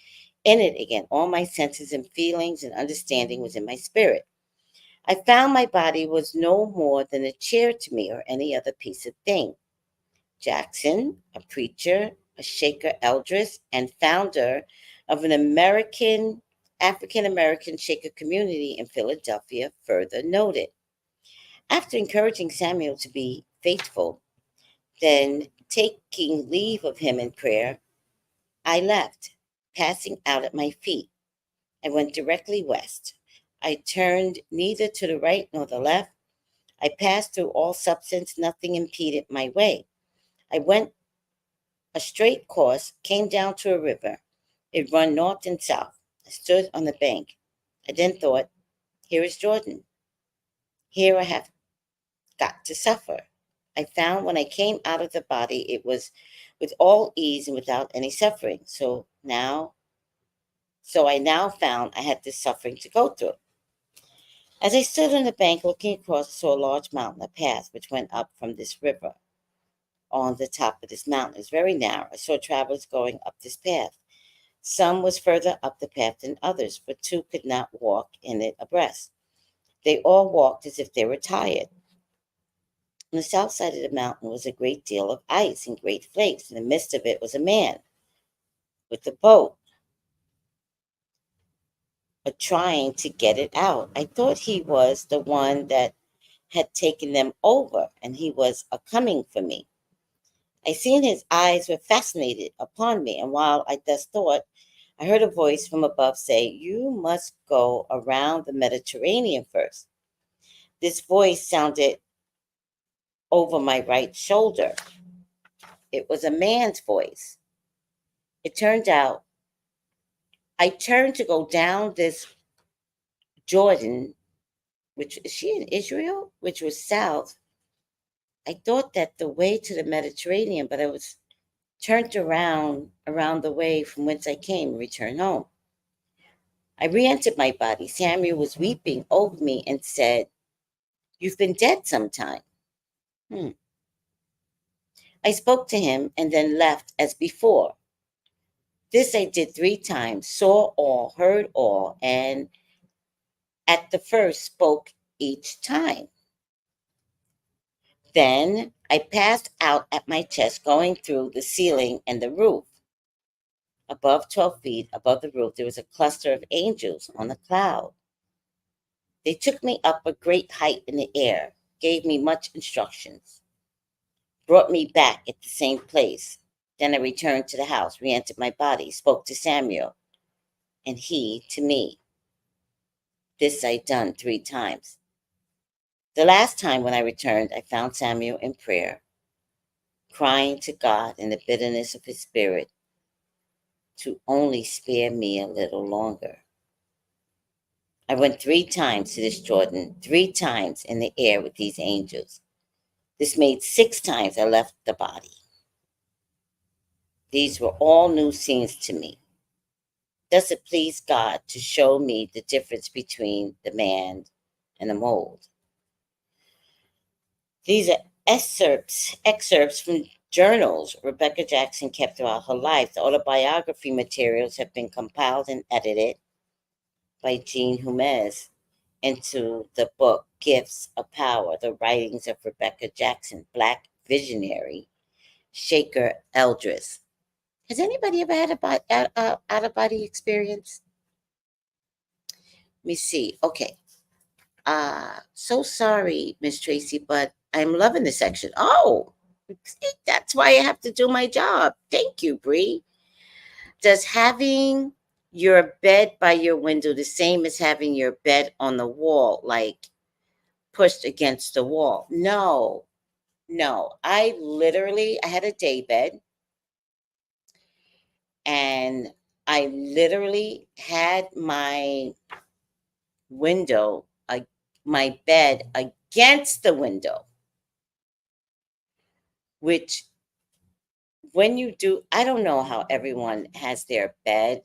in it again. All my senses and feelings and understanding was in my spirit. I found my body was no more than a chair to me or any other piece of thing. Jackson, a preacher, a Shaker eldris, and founder of an African American Shaker community in Philadelphia, further noted. After encouraging Samuel to be faithful, then taking leave of him in prayer, I left, passing out at my feet. I went directly west. I turned neither to the right nor the left. I passed through all substance, nothing impeded my way. I went A straight course came down to a river. It ran north and south. I stood on the bank. I then thought, here is Jordan. Here I have got to suffer. I found when I came out of the body, it was with all ease and without any suffering. So I now found I had this suffering to go through. As I stood on the bank looking across, I saw a large mountain, a path which went up from this river. On the top of this mountain is very narrow. I saw travelers going up this path. Some was further up the path than others, for two could not walk in it abreast. They all walked as if they were tired. On the south side of the mountain was a great deal of ice and great flakes. In the midst of it was a man with a boat, trying to get it out. I thought he was the one that had taken them over, and he was a coming for me. I seen his eyes were fascinated upon me, and while I thus thought, I heard a voice from above say, you must go around the Mediterranean first. This voice sounded over my right shoulder. It was a man's voice. It turned out I turned to go down this Jordan, which is she in Israel, which was south. I thought that the way to the Mediterranean, but I was turned around the way from whence I came and returned home. I re-entered my body. Samuel was weeping over me and said, you've been dead some time. I spoke to him and then left as before. This I did 3 times, saw all, heard all, and at the first spoke each time. Then I passed out at my chest, going through the ceiling and the roof. Above 12 feet above the roof, there was a cluster of angels on a cloud. They took me up a great height in the air, gave me much instructions, brought me back at the same place. Then I returned to the house, re-entered my body, spoke to Samuel, and he to me. This I done 3 times. The last time when I returned, I found Samuel in prayer, crying to God in the bitterness of his spirit to only spare me a little longer. I went 3 times to this Jordan, 3 times in the air with these angels. This made 6 times I left the body. These were all new scenes to me. Does it please God to show me the difference between the man and the mold? These are excerpts from journals Rebecca Jackson kept throughout her life. The autobiography materials have been compiled and edited by Jean Humez into the book Gifts of Power, the writings of Rebecca Jackson, Black visionary, Shaker Eldris. Has anybody ever had a out-of-body experience? Let me see. Okay. So sorry, Miss Tracy, but I'm loving this section. Oh, that's why I have to do my job. Thank you, Bree. Does having your bed by your window the same as having your bed on the wall, like pushed against the wall? No, no. I had a day bed, and I literally had window, my bed against the window, which when you do, I don't know how everyone has their bed.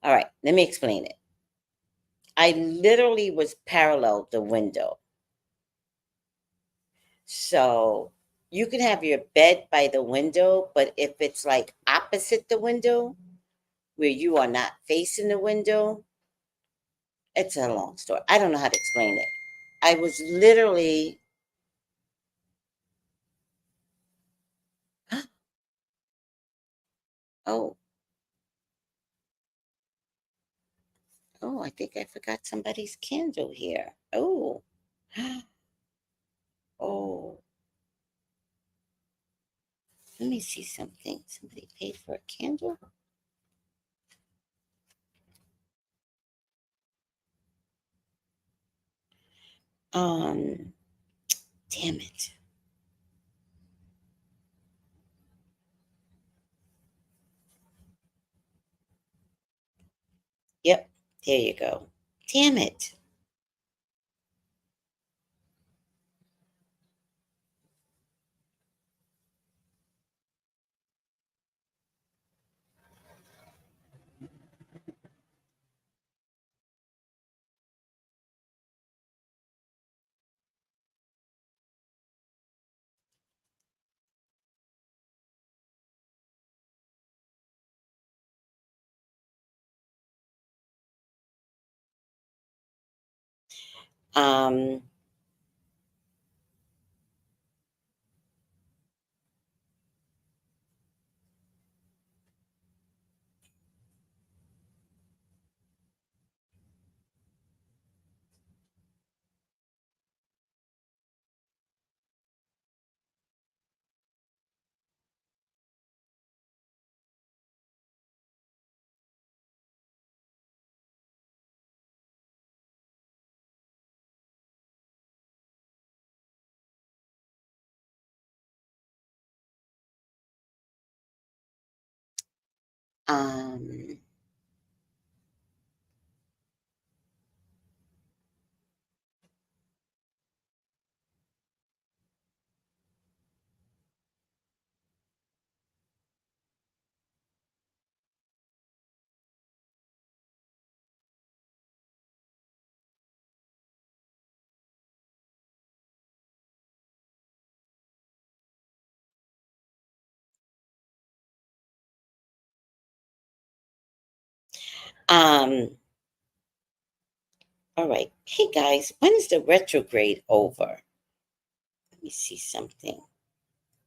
All right, let me explain it. I literally was parallel the window. So you can have your bed by the window, but if it's like opposite the window, where you are not facing the window, it's a long story. I don't know how to explain it. I was literally, oh, oh, I think I forgot somebody's candle here. Oh, oh, let me see something. Somebody paid for a candle? Um, damn it. Yep. There you go. Damn it. Um, um, um, all right. Hey guys, when is the retrograde over? Let me see something.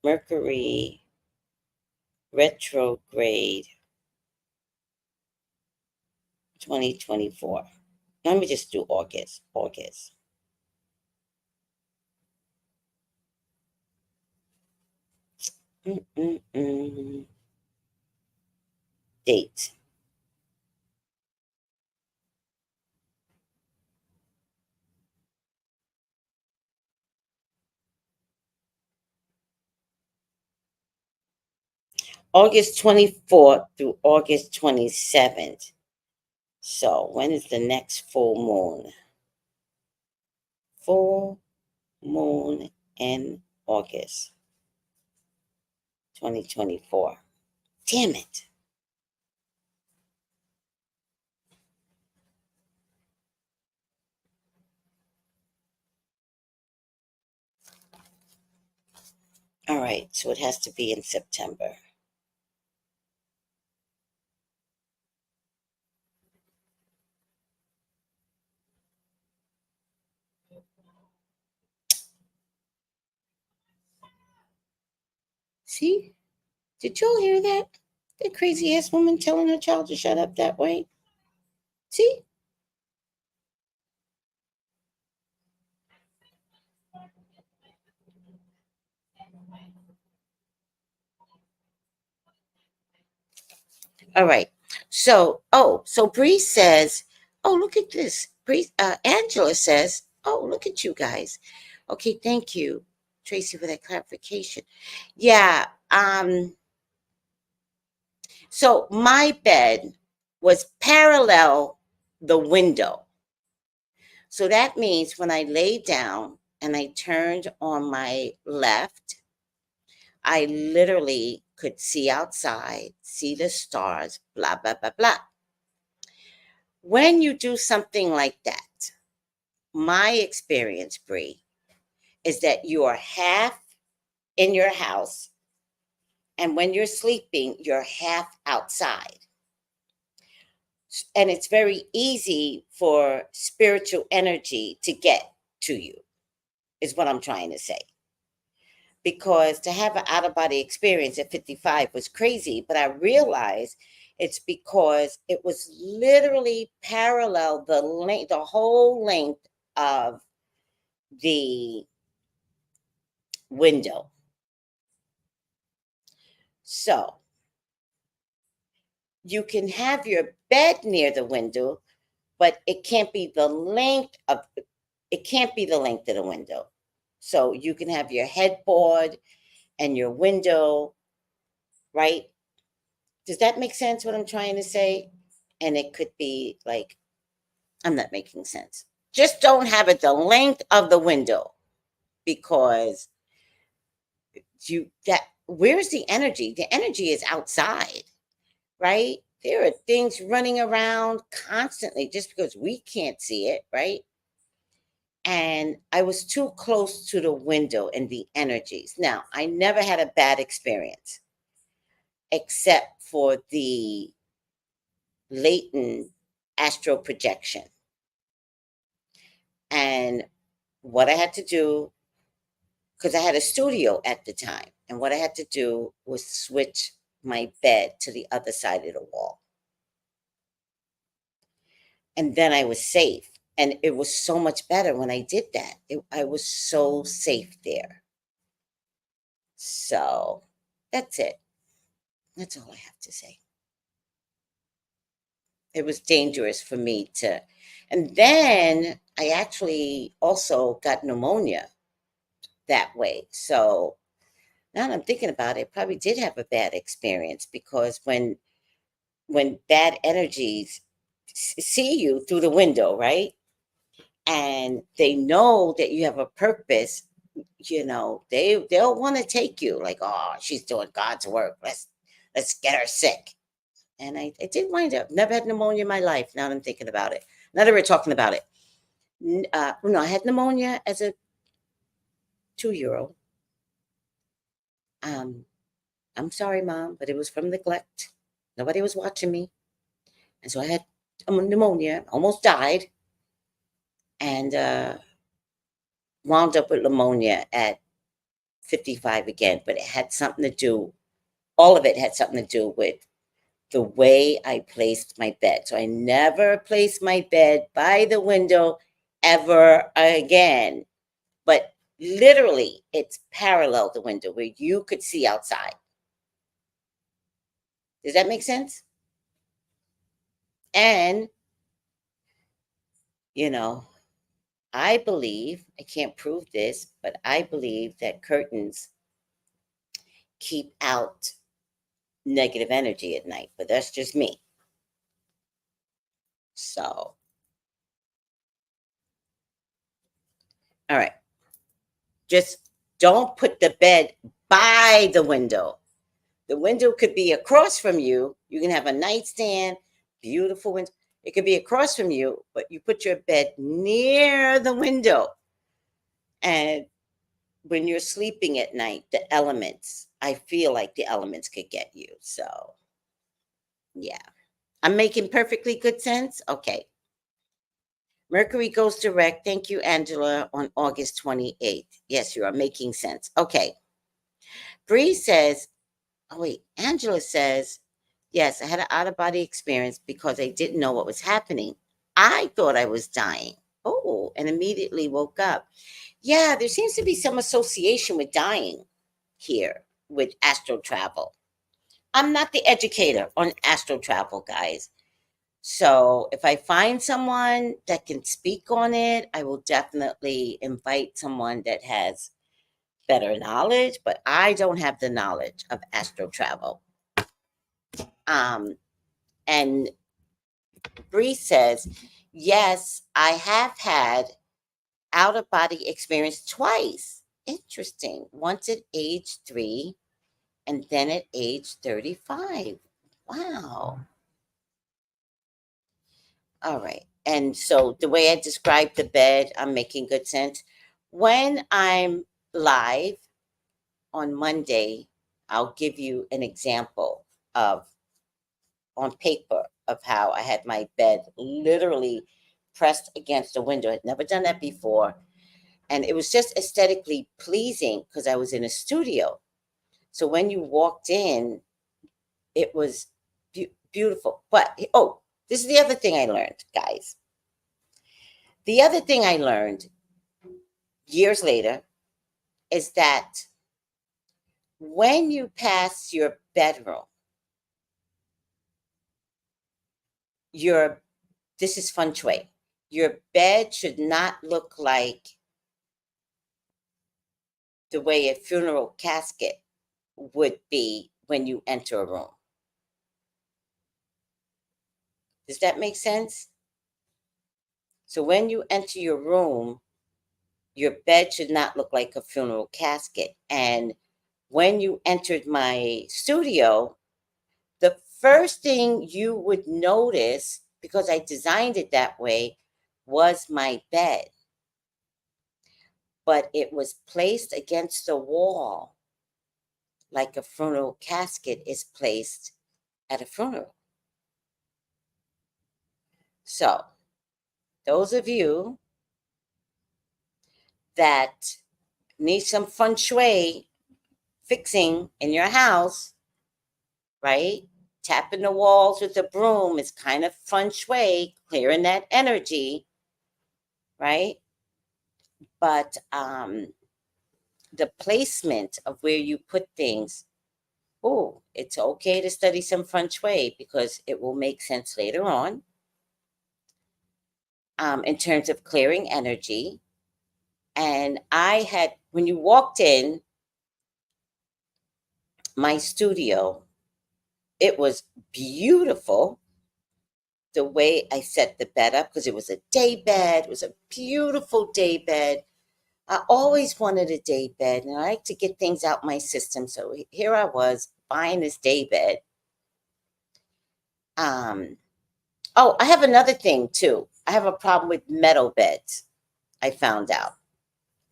Mercury retrograde 2024. Let me just do August. August. Mm-mm-mm. Date. August 24th through August 27th. So, when is the next full moon? Full moon in August 2024. Damn it. All right, so it has to be in September. See? Did y'all hear that? That crazy ass woman telling her child to shut up that way. See? All right. So Bree says, "Oh, look at this." Bree, Angela says, "Oh, look at you guys." Okay, thank you, Tracy, for that clarification. Yeah. So my bed was parallel the window. So that means when I lay down and I turned on my left, I literally could see outside, see the stars, blah, blah, blah, blah. When you do something like that, my experience, Bree, is that you are half in your house, and when you're sleeping, you're half outside. And it's very easy for spiritual energy to get to you, is what I'm trying to say. Because to have an out of body experience at 55 was crazy, but I realized it's because it was literally parallel the whole length of the window. So you can have your bed near the window, but it can't be the length of the window. So you can have your headboard and your window, right? Does that make sense what I'm trying to say? And it could be like, I'm not making sense. Just don't have it the length of the window, because you that where's the energy? The energy is outside, right? There are things running around constantly just because we can't see it, right? And I was too close to the window and the energies. Now, I never had a bad experience except for the latent astral projection. And what I had to do, because I had a studio at the time, and what I had to do was switch my bed to the other side of the wall. And then I was safe. And it was so much better when I did that. I was so safe there. So that's it. That's all I have to say. It was dangerous for me to. And then I actually also got pneumonia that way. So now that I'm thinking about it, I probably did have a bad experience, because when bad energies see you through the window, right? And they know that you have a purpose, they'll want to take you, like, oh, she's doing God's work. Let's get her sick. And I did wind up, never had pneumonia in my life. Now that I'm thinking about it. Now that we're talking about it. No, I had pneumonia as a 2-year old. I'm sorry, Mom, but it was from neglect. Nobody was watching me. And so I had pneumonia, almost died, and wound up with pneumonia at 55 again. But it had something to do, all of it had something to do with the way I placed my bed. So I never placed my bed by the window ever again. But literally, it's parallel the window where you could see outside. Does that make sense? And, you know, I believe, I can't prove this, but I believe that curtains keep out negative energy at night. But that's just me. So, all right. Just don't put the bed by the window. The window could be across from you. You can have a nightstand, beautiful window. It could be across from you, but you put your bed near the window. And when you're sleeping at night, the elements, I feel like the elements could get you. So, yeah. I'm making perfectly good sense. Okay. Mercury goes direct. Thank you, Angela, on August 28th. Yes, you are making sense. Okay. Bree says, oh, wait, Angela says, yes, I had an out of body experience because I didn't know what was happening. I thought I was dying. Oh, and immediately woke up. Yeah, there seems to be some association with dying here with astral travel. I'm not the educator on astral travel, guys. So if I find someone that can speak on it, I will definitely invite someone that has better knowledge, but I don't have the knowledge of astral travel. And Bree says, yes, I have had out of body experience twice. Interesting. Once at age 3 and then at age 35. Wow. All right. And so the way I described the bed, I'm making good sense. When I'm live on Monday, I'll give you an example of on paper of how I had my bed literally pressed against a window. I'd never done that before. And it was just aesthetically pleasing because I was in a studio. So when you walked in, it was beautiful. But, oh, this is the other thing I learned, guys. The other thing I learned years later is that when you pass your bedroom, your this is feng shui. Your bed should not look like the way a funeral casket would be when you enter a room. Does that make sense? So when you enter your room, your bed should not look like a funeral casket. And when you entered my studio, the first thing you would notice, because I designed it that way, was my bed. But it was placed against the wall like a funeral casket is placed at a funeral. So, those of you that need some feng shui fixing in your house, right? Tapping the walls with a broom is kind of feng shui, clearing that energy, right? But the placement of where you put things, oh, it's okay to study some feng shui because it will make sense later on in terms of clearing energy. And I had, when you walked in my studio, it was beautiful the way I set the bed up because it was a day bed. It was a beautiful day bed. I always wanted a day bed and I like to get things out my system. So here I was buying this day bed. Oh, I have another thing too. I have a problem with metal beds. I found out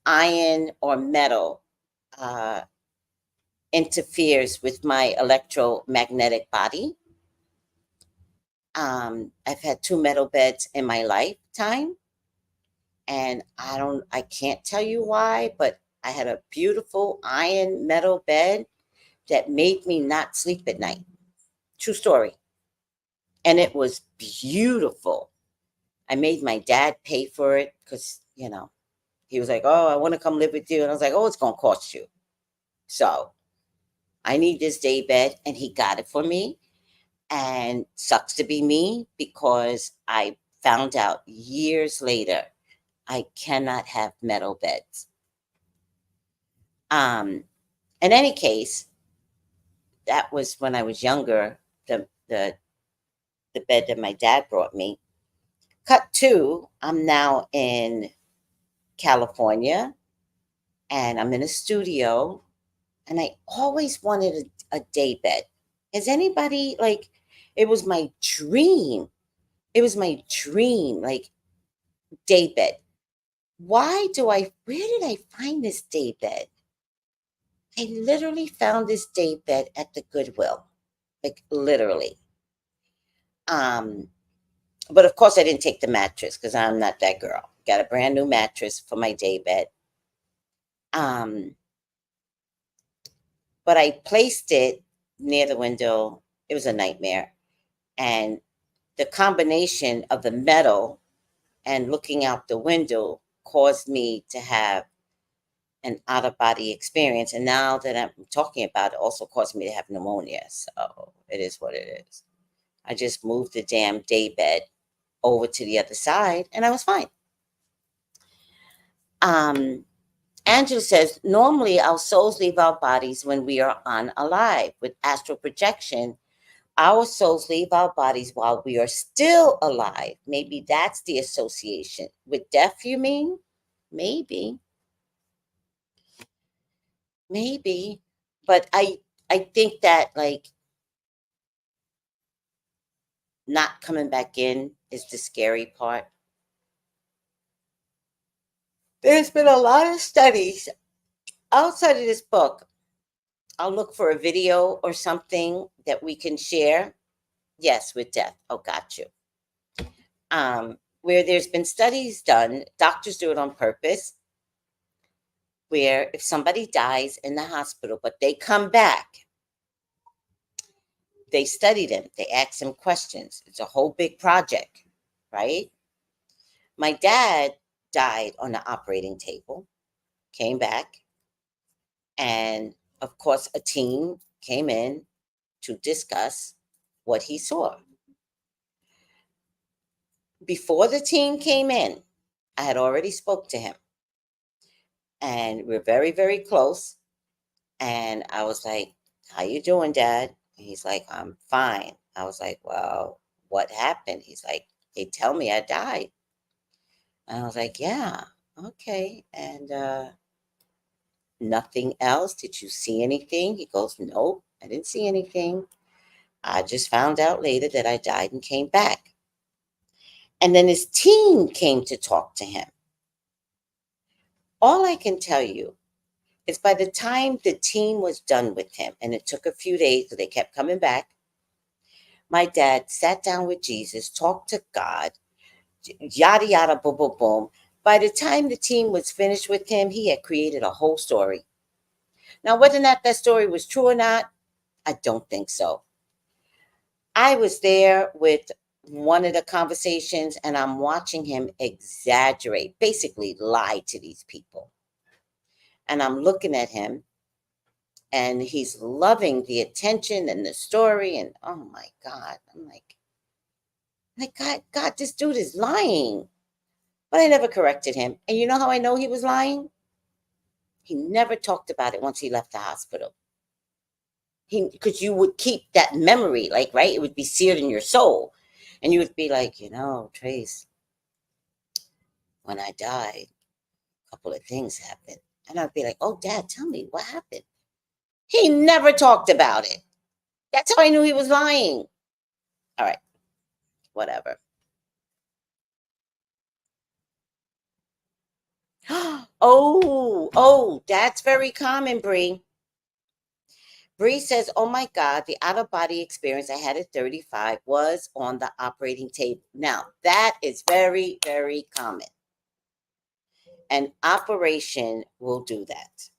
iron or metal uh, interferes with my electromagnetic body. I've had two metal beds in my lifetime, and I can't tell you why, but I had a beautiful iron metal bed that made me not sleep at night. True story. And it was beautiful. I made my dad pay for it because, he was like, "Oh, I want to come live with you." And I was like, "Oh, it's going to cost you." So I need this day bed. And he got it for me. And sucks to be me because I found out years later I cannot have metal beds. Um, in any case, that was when I was younger, the bed that my dad brought me. Cut two, I'm now in California and I'm in a studio and I always wanted a day bed. Is anybody like, it was my dream. It was my dream, like day bed. Where did I find this day bed? I literally found this day bed at the Goodwill, like literally. Um, but of course I didn't take the mattress because I'm not that girl. Got a brand new mattress for my day bed. Um, but I placed it near the window. It was a nightmare. And the combination of the metal and looking out the window caused me to have an out of body experience. And now that I'm talking about it, also caused me to have pneumonia. So it is what it is. I just moved the damn day bed over to the other side and I was fine. Angela says, normally our souls leave our bodies when we are unalive. With astral projection, our souls leave our bodies while we are still alive. Maybe that's the association. With death, you mean? Maybe. Maybe. But I think that like not coming back in is the scary part. There's been a lot of studies outside of this book. I'll look for a video or something that we can share. Yes, with death. Oh, got you. Where there's been studies done, doctors do it on purpose, where if somebody dies in the hospital, but they come back, they study them, they ask them questions. It's a whole big project, right? My dad died on the operating table, came back, and of course, a team came in to discuss what he saw. Before the team came in, I had already spoke to him, and we're very, very close. And I was like, "How you doing, Dad?" And he's like, "I'm fine." I was like, "Well, what happened? He's like, they tell me I died. And I was like, yeah, okay. And nothing else? Did you see anything? He goes, nope, I didn't see anything. I just found out later that I died and came back. And then his team came to talk to him. All I can tell you is by the time the team was done with him, and it took a few days because they kept coming back, my dad sat down with Jesus, talked to God, yada, yada, boom, boom, boom. By the time the team was finished with him, he had created a whole story. Now, whether or not that story was true or not, I don't think so. I was there with one of the conversations and I'm watching him exaggerate, basically lie to these people. And I'm looking at him and he's loving the attention and the story. And oh my God, I'm like, God, this dude is lying. But I never corrected him. And you know how I know he was lying? He never talked about it once he left the hospital. Because you would keep that memory, like, right? It would be seared in your soul. And you would be like, Trace, when I died, a couple of things happened. And I'd be like, oh, Dad, tell me what happened. He never talked about it. That's how I knew he was lying. All right, whatever. Oh, that's very common, Bree. Bree says, oh my God, the out of body experience I had at 35 was on the operating table. Now, that is very, very common. An operation will do that.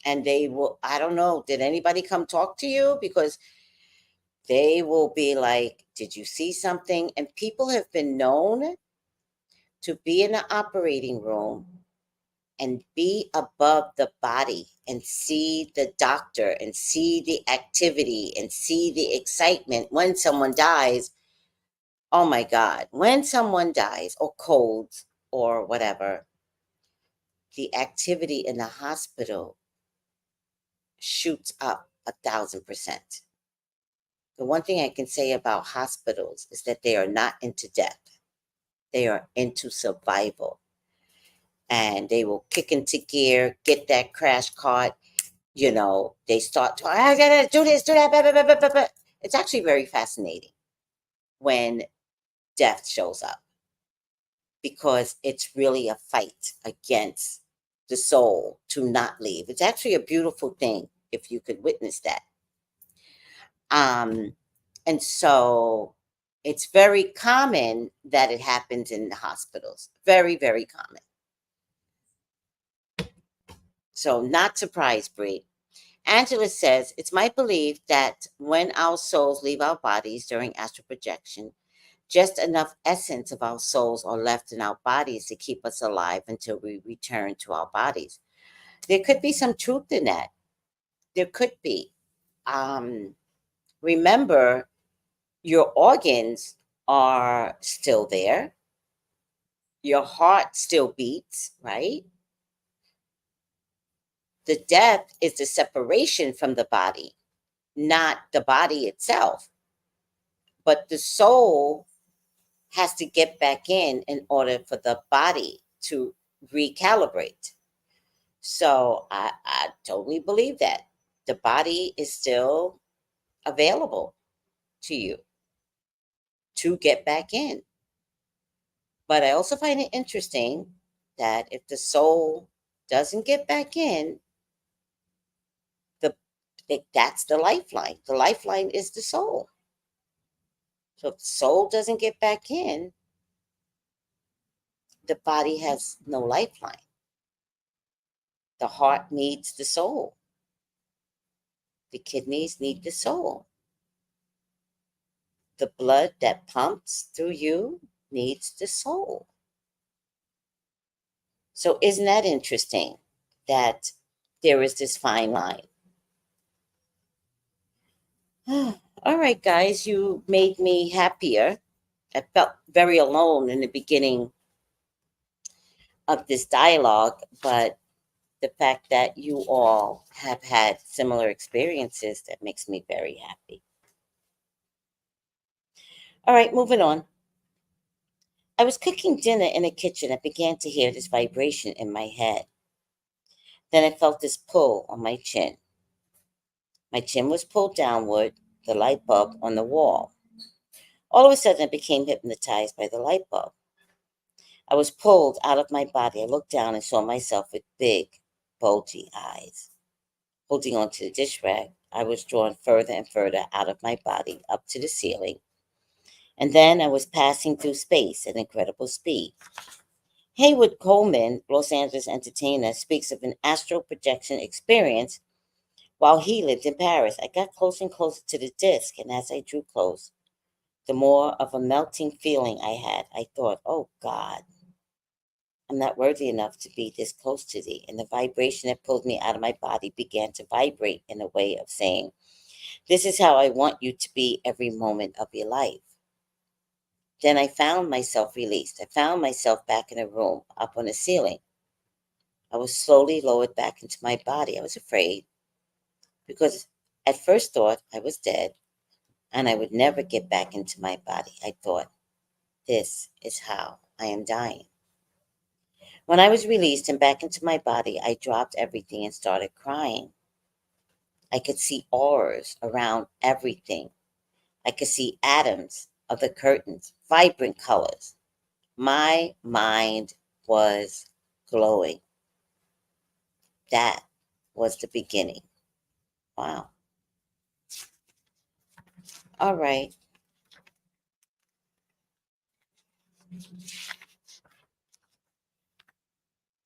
And they will, I don't know, did anybody come talk to you? Because they will be like, did you see something? And people have been known to be in the operating room and be above the body and see the doctor and see the activity and see the excitement when someone dies. Oh my God, when someone dies or colds or whatever, the activity in the hospital shoots up 1,000%. The one thing I can say about hospitals is that they are not into death. They are into survival. And they will kick into gear, get that crash cart. They start to, I gotta do this, do that. Blah, blah, blah, blah, blah. It's actually very fascinating when death shows up because it's really a fight against the soul to not leave. It's actually a beautiful thing if you could witness that. And so it's very common that it happens in the hospitals. Very, very common. So not surprised, Bree. Angela says, it's my belief that when our souls leave our bodies during astral projection, just enough essence of our souls are left in our bodies to keep us alive until we return to our bodies. There could be some truth in that. There could be. Remember, your organs are still there. Your heart still beats, right? The death is the separation from the body, not the body itself. But the soul has to get back in order for the body to recalibrate. So I totally believe that the body is still available to you to get back in. But I also find it interesting that if the soul doesn't get back in, the that's the lifeline. The lifeline is the soul. So if the soul doesn't get back in, the body has no lifeline. The heart needs the soul. The kidneys need the soul. The blood that pumps through you needs the soul. So isn't that interesting that there is this fine line? All right, guys, you made me happier. I felt very alone in the beginning of this dialogue, but the fact that you all have had similar experiences, that makes me very happy. All right, moving on. I was cooking dinner in the kitchen and began to hear this vibration in my head. Then I felt this pull on my chin. My chin was pulled downward, the light bulb on the wall. All of a sudden, I became hypnotized by the light bulb. I was pulled out of my body. I looked down and saw myself with big, bulgy eyes. Holding onto the dish rag, I was drawn further and further out of my body, up to the ceiling. And then I was passing through space at incredible speed. Haywood Coleman, Los Angeles entertainer, speaks of an astral projection experience while he lived in Paris. I got closer and closer to the disc, and as I drew close, the more of a melting feeling I had. I thought, oh God, I'm not worthy enough to be this close to thee. And the vibration that pulled me out of my body began to vibrate in a way of saying, this is how I want you to be every moment of your life. Then I found myself released. I found myself back in a room, up on the ceiling. I was slowly lowered back into my body. I was afraid because at first thought I was dead and I would never get back into my body. I thought, this is how I am dying. When I was released and back into my body, I dropped everything and started crying. I could see auras around everything. I could see atoms of the curtains, vibrant colors. My mind was glowing. That was the beginning. Wow. All right.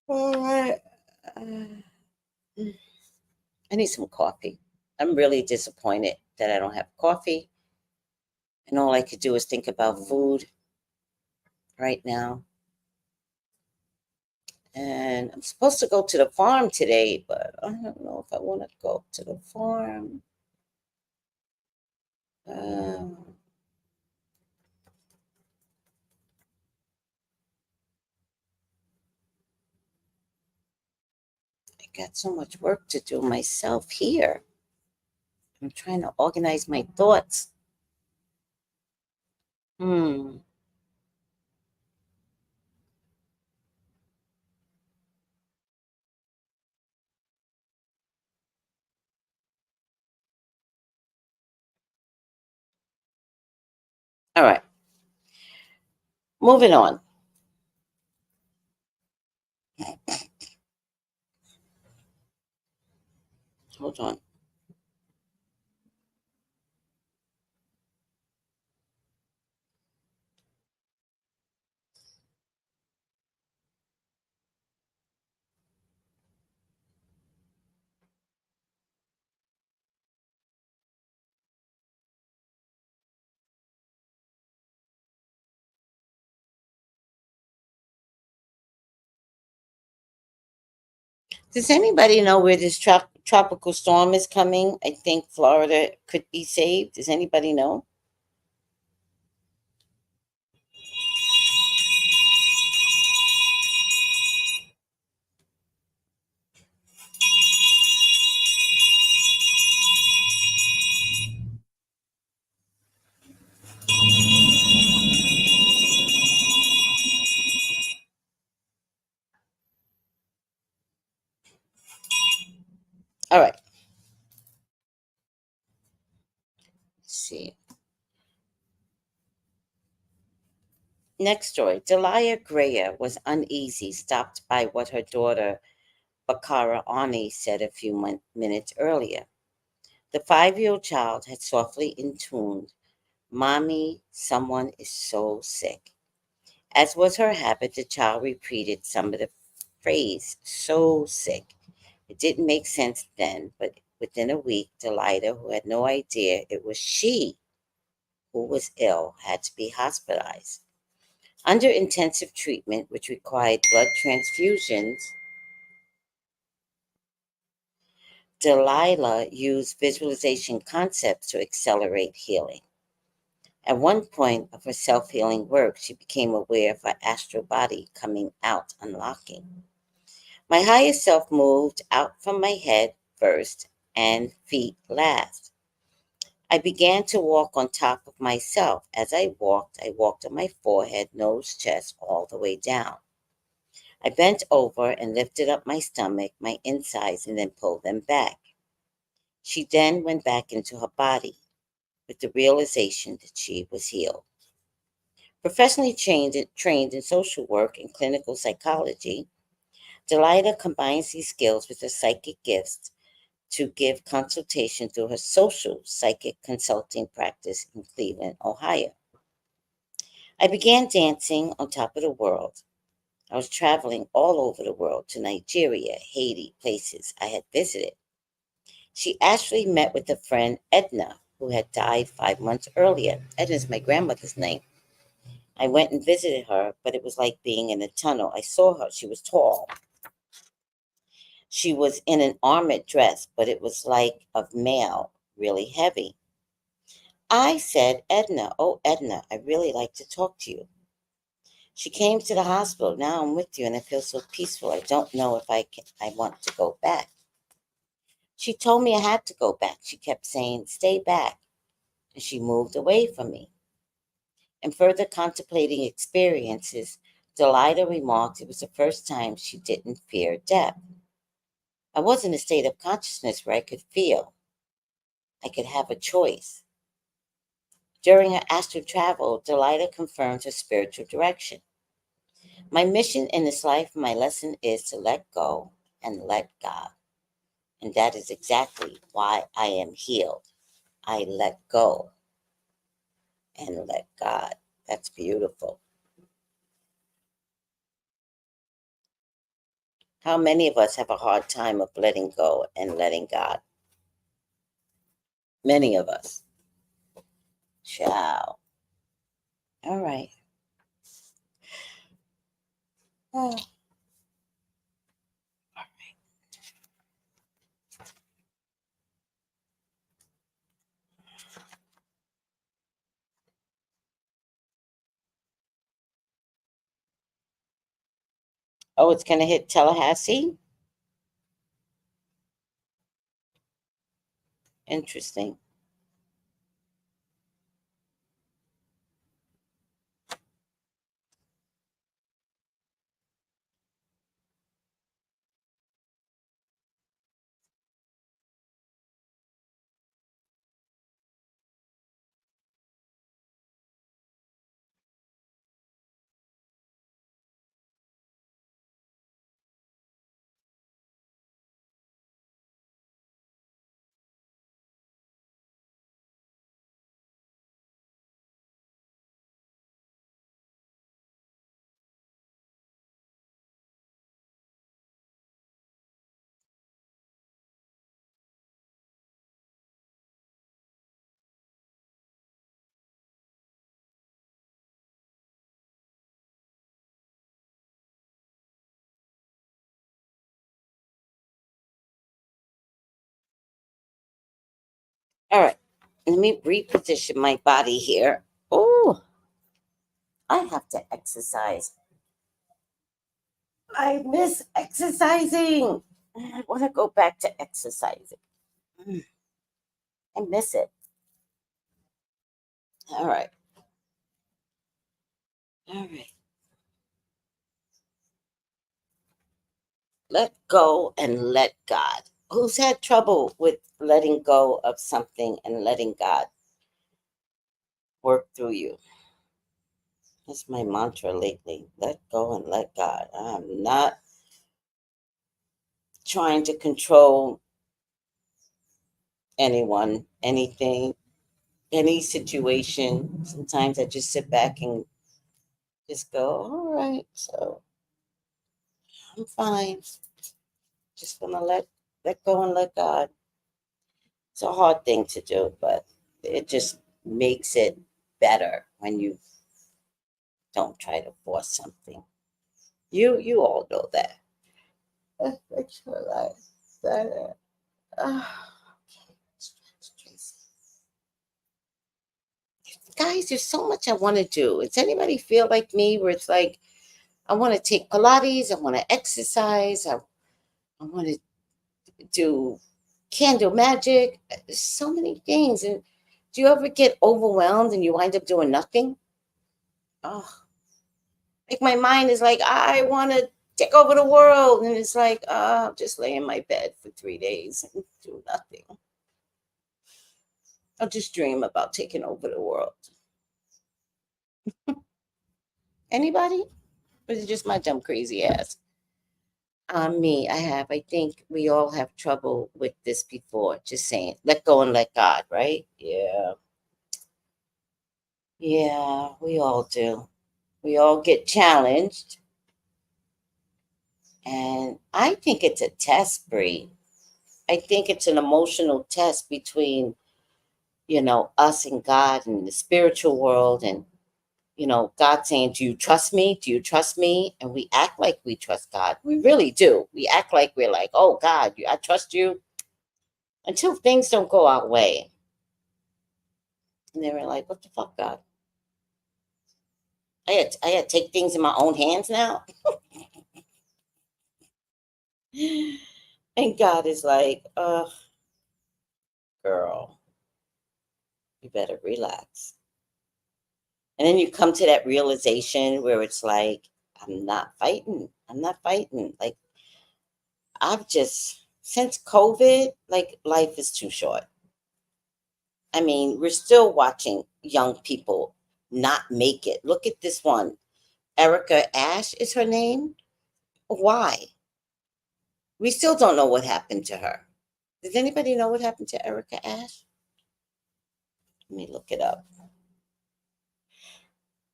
All right. I need some coffee. I'm really disappointed that I don't have coffee. And all I could do is think about food right now. And I'm supposed to go to the farm today, but I don't know if I want to go to the farm. Um, I got so much work to do myself here. I'm trying to organize my thoughts. Hmm. All right. Moving on. Hold on. Does anybody know where this tropical storm is coming? I think Florida could be saved. Does anybody know? All right. Let's see. Next story. Delia Greer was uneasy, stopped by what her daughter, Bakara Ani, said a few minutes earlier. The 5-year-old child had softly intoned, Mommy, someone is so sick. As was her habit, the child repeated some of the phrase, so sick. It didn't make sense then, but within a week, Delilah, who had no idea it was she who was ill, had to be hospitalized. Under intensive treatment, which required blood transfusions, Delilah used visualization concepts to accelerate healing. At one point of her self healing work, she became aware of her astral body coming out, unlocking. My higher self moved out from my head first and feet last. I began to walk on top of myself. As I walked on my forehead, nose, chest, all the way down. I bent over and lifted up my stomach, my insides, and then pulled them back. She then went back into her body with the realization that she was healed. Professionally trained in social work and clinical psychology, Delida combines these skills with her psychic gifts to give consultation through her social psychic consulting practice in Cleveland, Ohio. I began dancing on top of the world. I was traveling all over the world to Nigeria, Haiti, places I had visited. She actually met with a friend, Edna, who had died 5 months earlier. Edna is my grandmother's name. I went and visited her, but it was like being in a tunnel. I saw her. She was tall. She was in an armored dress, but it was like of mail, really heavy. I said, Edna, oh, Edna, I'd really like to talk to you. She came to the hospital. Now I'm with you and I feel so peaceful. I don't know if I want to go back. She told me I had to go back. She kept saying, stay back. And she moved away from me. In further contemplating experiences, Delida remarked it was the first time she didn't fear death. I was in a state of consciousness where I could feel. I could have a choice. During her astral travel, Delida confirmed her spiritual direction. My mission in this life, my lesson is to let go and let God. And that is exactly why I am healed. I let go and let God. That's beautiful. How many of us have a hard time of letting go and letting God? Many of us. Ciao. All right. Oh, oh, it's going to hit Tallahassee? Interesting. All right. Let me reposition my body here. Oh, I have to exercise. I miss exercising. I want to go back to exercising. Mm, I miss it. All right. All right. Let go and let God. Who's had trouble with letting go of something and letting God work through you? That's my mantra lately. Let go and let God. I'm not trying to control anyone, anything, any situation. Sometimes I just sit back and just go, all right, so I'm fine. Just gonna let go and let God. It's a hard thing to do, but it just makes it better when you don't try to force something. You all know that. That makes your life better. Okay. Guys, there's so much I want to do. Does anybody feel like me where it's like I want to take Pilates, I want to exercise, I want to do candle magic, so many things. And Do you ever get overwhelmed and you wind up doing nothing? Oh, like my mind is like, I want to take over the world. And it's like, I'll just lay in my bed for 3 days and do nothing. I'll just dream about taking over the world. Anybody? Or is it just my dumb, crazy ass? Me, I have. I think we all have trouble with this before. Just saying, let go and let God, right? Yeah. Yeah, we all do. We all get challenged. And I think it's a test, Bree. I think it's an emotional test between, us and God and the spiritual world. And, God saying, do you trust me? Do you trust me? And we act like we trust God. We really do. We act like we're like, oh, God, I trust you until things don't go our way. And they were like, what the fuck, God? I had to take things in my own hands now. And God is like, girl, you better relax. And then you come to that realization where it's like, I'm not fighting. I'm not fighting. Like, since COVID, like, life is too short. I mean, we're still watching young people not make it. Look at this one. Erica Ash is her name. Why? We still don't know what happened to her. Does anybody know what happened to Erica Ash? Let me look it up.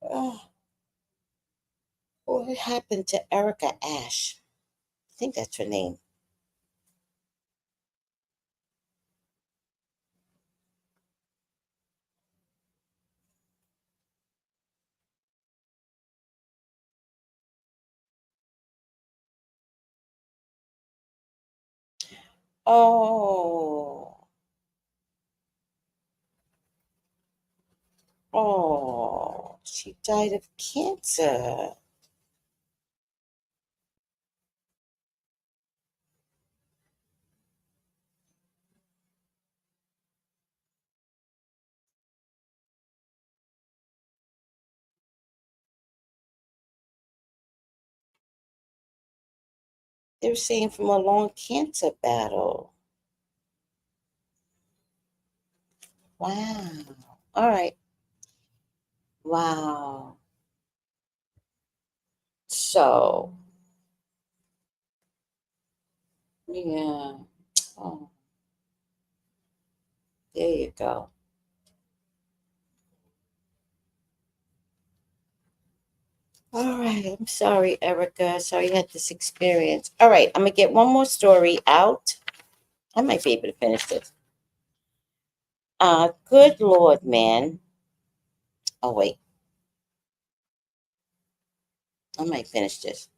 Oh, what happened to Erica Ash? I think that's her name. Oh, she died of cancer. They're saying from a long cancer battle. Wow. All right. Wow. So, yeah. Oh, there you go. All right. I'm sorry, Erica. Sorry you had this experience. All right. I'm going to get one more story out. I might be able to finish this. Good Lord, man. Oh, wait. I might finish this.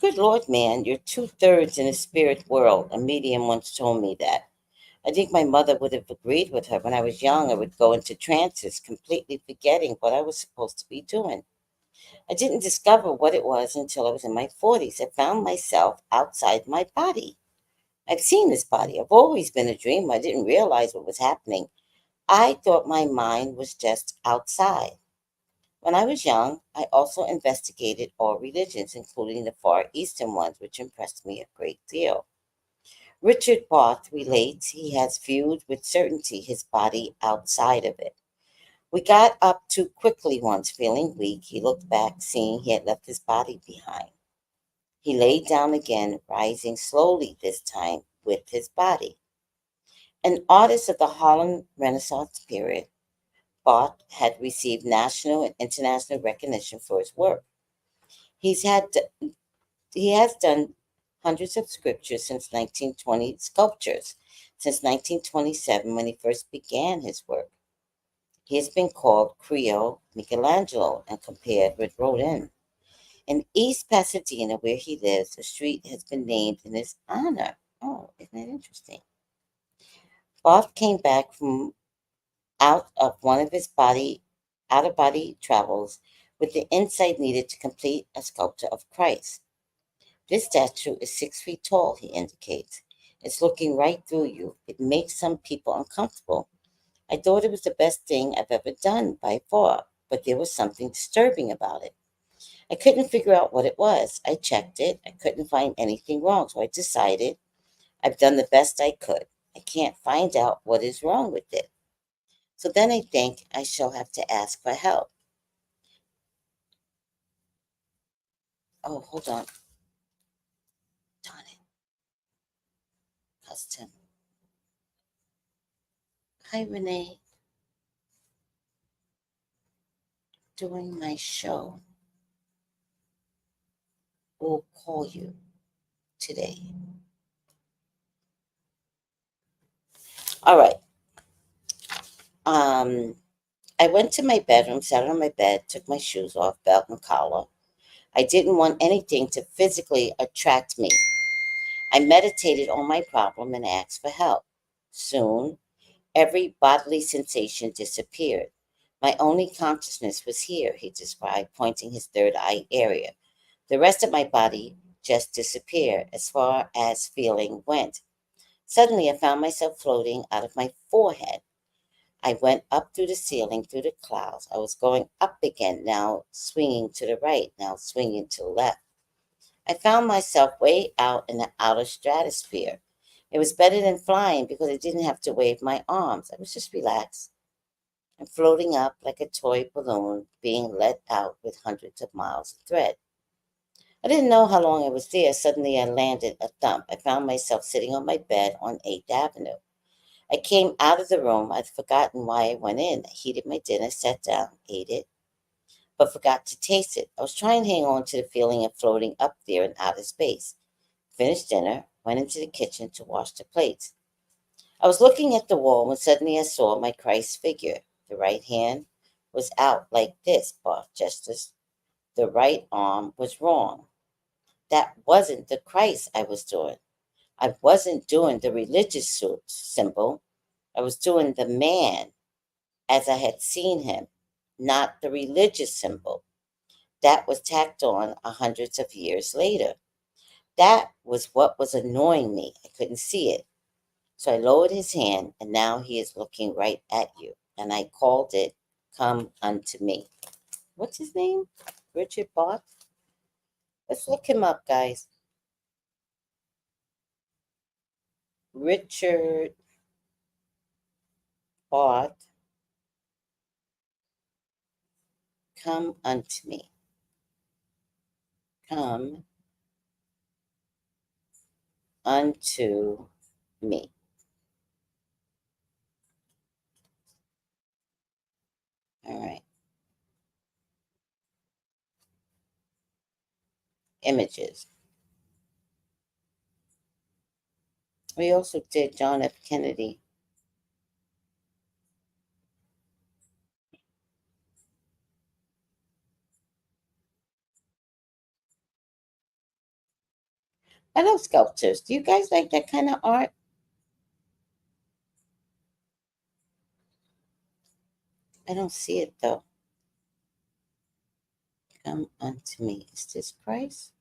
Good Lord, man. You're two-thirds in the spirit world. A medium once told me that. I think my mother would have agreed with her. When I was young, I would go into trances, completely forgetting what I was supposed to be doing. I didn't discover what it was until I was in my 40s. I found myself outside my body. I've seen this body. I've always been a dreamer. I didn't realize what was happening. I thought my mind was just outside. When I was young, I also investigated all religions, including the Far Eastern ones, which impressed me a great deal. Richard Barth relates he has viewed with certainty his body outside of it. We got up too quickly once, feeling weak. He looked back, seeing he had left his body behind. He lay down again, rising slowly this time with his body. An artist of the Harlem Renaissance period, Barth had received national and international recognition for his work. He's had he has done hundreds of sculptures since 1920 sculptures since 1927 when he first began his work. He has been called Creole Michelangelo and compared with Rodin. In East Pasadena, where he lives, a street has been named in his honor. Oh, isn't that interesting? Barth came back from out of one of his out of body travels with the insight needed to complete a sculpture of Christ. This statue is 6 feet tall, he indicates. It's looking right through you. It makes some people uncomfortable. I thought it was the best thing I've ever done by far, but there was something disturbing about it. I couldn't figure out what it was. I checked it. I couldn't find anything wrong, so I decided I've done the best I could. I can't find out what is wrong with it. So then I think I shall have to ask for help. Oh, hold on. Darn it. Custom. Hi, Renee. Doing my show. We'll call you today. All right. Um, I went to my bedroom, sat on my bed, took my shoes off, belt and collar. I didn't want anything to physically attract me. I meditated on my problem and asked for help. Soon, every bodily sensation disappeared. My only consciousness was here, he described, pointing his third eye area. The rest of my body just disappeared as far as feeling went. Suddenly, I found myself floating out of my forehead. I went up through the ceiling, through the clouds. I was going up again, now swinging to the right, now swinging to the left. I found myself way out in the outer stratosphere. It was better than flying because I didn't have to wave my arms. I was just relaxed and floating up like a toy balloon being let out with hundreds of miles of thread. I didn't know how long I was there. Suddenly I landed a thump. I found myself sitting on my bed on 8th Avenue. I came out of the room. I'd forgotten why I went in. I heated my dinner, sat down, ate it, but forgot to taste it. I was trying to hang on to the feeling of floating up there in outer space. Finished dinner, went into the kitchen to wash the plates. I was looking at the wall when suddenly I saw my Christ figure. The right hand was out like this, Barth gestures. The right arm was wrong. That wasn't the Christ I was doing. I wasn't doing the religious symbol. I was doing the man as I had seen him, not the religious symbol. That was tacked on hundreds of years later. That was what was annoying me. I couldn't see it. So I lowered his hand, and now he is looking right at you. And I called it, Come Unto Me. What's his name? Richard Bach? Let's look him up, guys. Richard Bach, Come Unto Me. Come unto me. All right. Images. We also did John F. Kennedy. I love sculptures. Do you guys like that kind of art? I don't see it though. Come unto me. Is this Christ?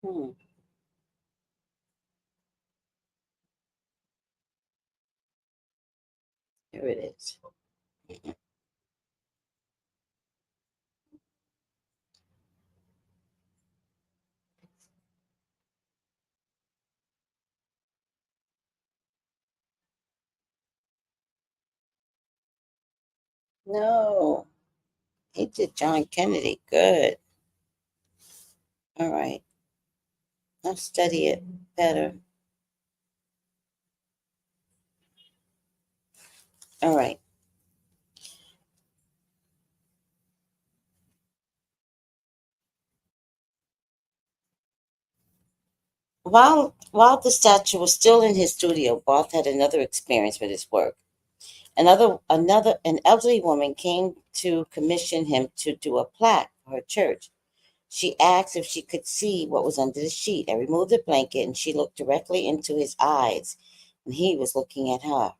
Hmm. Here it is. No. He did John Kennedy. Good. All right. I'll study it better. All right. While the statue was still in his studio, Barth had another experience with his work. An elderly woman came to commission him to do a plaque for her church. She asked if she could see what was under the sheet. I removed the blanket and she looked directly into his eyes, and he was looking at her.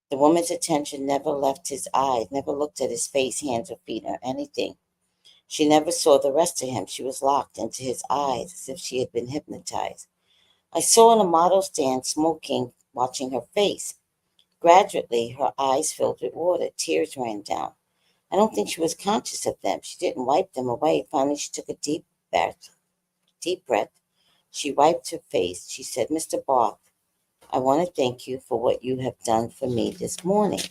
The woman's attention never left his eyes, never looked at his face, hands, or feet, or anything. She never saw the rest of him. She was locked into his eyes as if she had been hypnotized. I saw in a model stand smoking, watching her face. Gradually, her eyes filled with water. Tears ran down. I don't think she was conscious of them. She didn't wipe them away. Finally, she took a breath. Deep breath. She wiped her face. She said, "Mr. Barth, I want to thank you for what you have done for me this morning."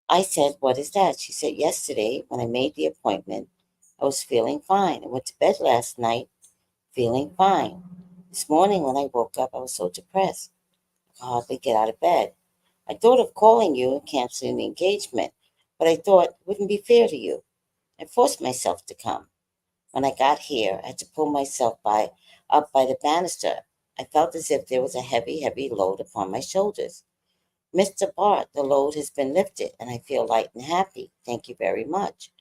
I said, "What is that?" She said, "Yesterday, when I made the appointment, I was feeling fine. I went to bed last night feeling fine. This morning, when I woke up, I was so depressed. I could hardly get out of bed. I thought of calling you and canceling the engagement, but I thought it wouldn't be fair to you. I forced myself to come. When I got here, I had to pull myself up by the banister. I felt as if there was a heavy, heavy load upon my shoulders. Mr. Bart, the load has been lifted, and I feel light and happy. Thank you very much."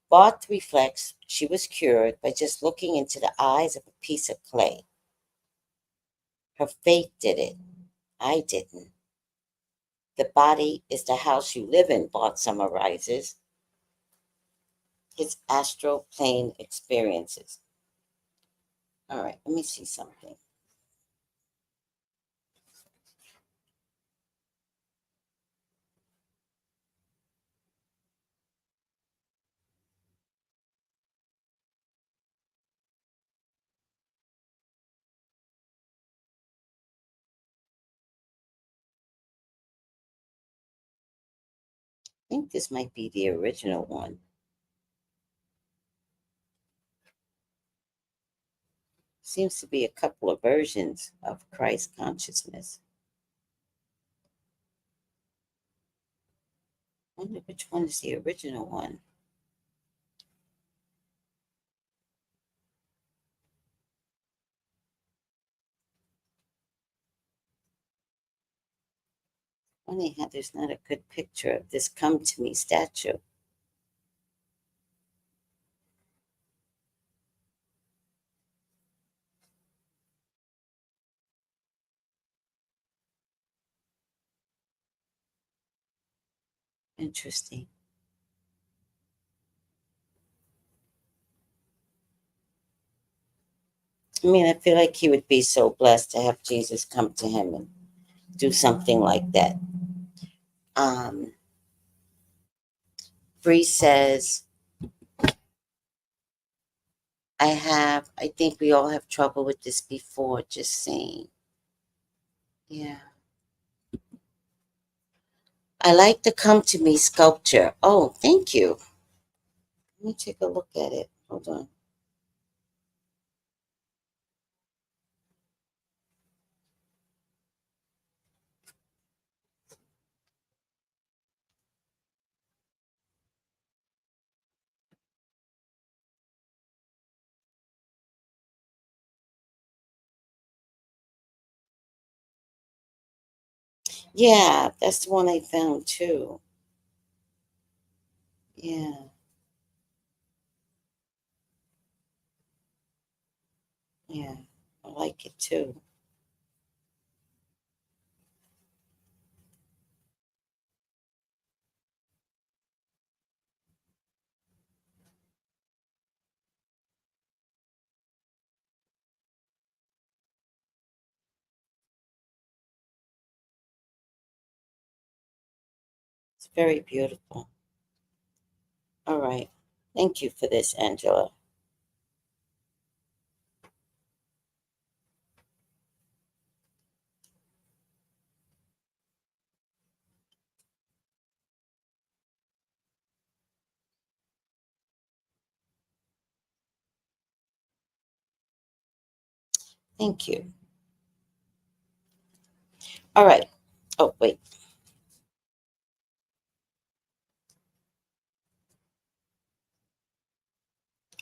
Bart reflects she was cured by just looking into the eyes of a piece of clay. Her faith did it. I didn't. The body is the house you live in, Bart summarizes his astral plane experiences. All right, let me see something. I think this might be the original one. Seems to be a couple of versions of Christ consciousness. I wonder which one is the original one. Funny how there's not a good picture of this come to me statue. Interesting. I mean, I feel like he would be so blessed to have Jesus come to him and do something like that. Um, Bree says, I think we all have trouble with this before, just saying. Yeah. I like the Come to Me sculpture. Oh, thank you. Let me take a look at it. Hold on. Yeah, that's the one I found too. Yeah, yeah. I like it too. It's very beautiful. All right. Thank you for this, Angela. Thank you. All right. Oh, wait.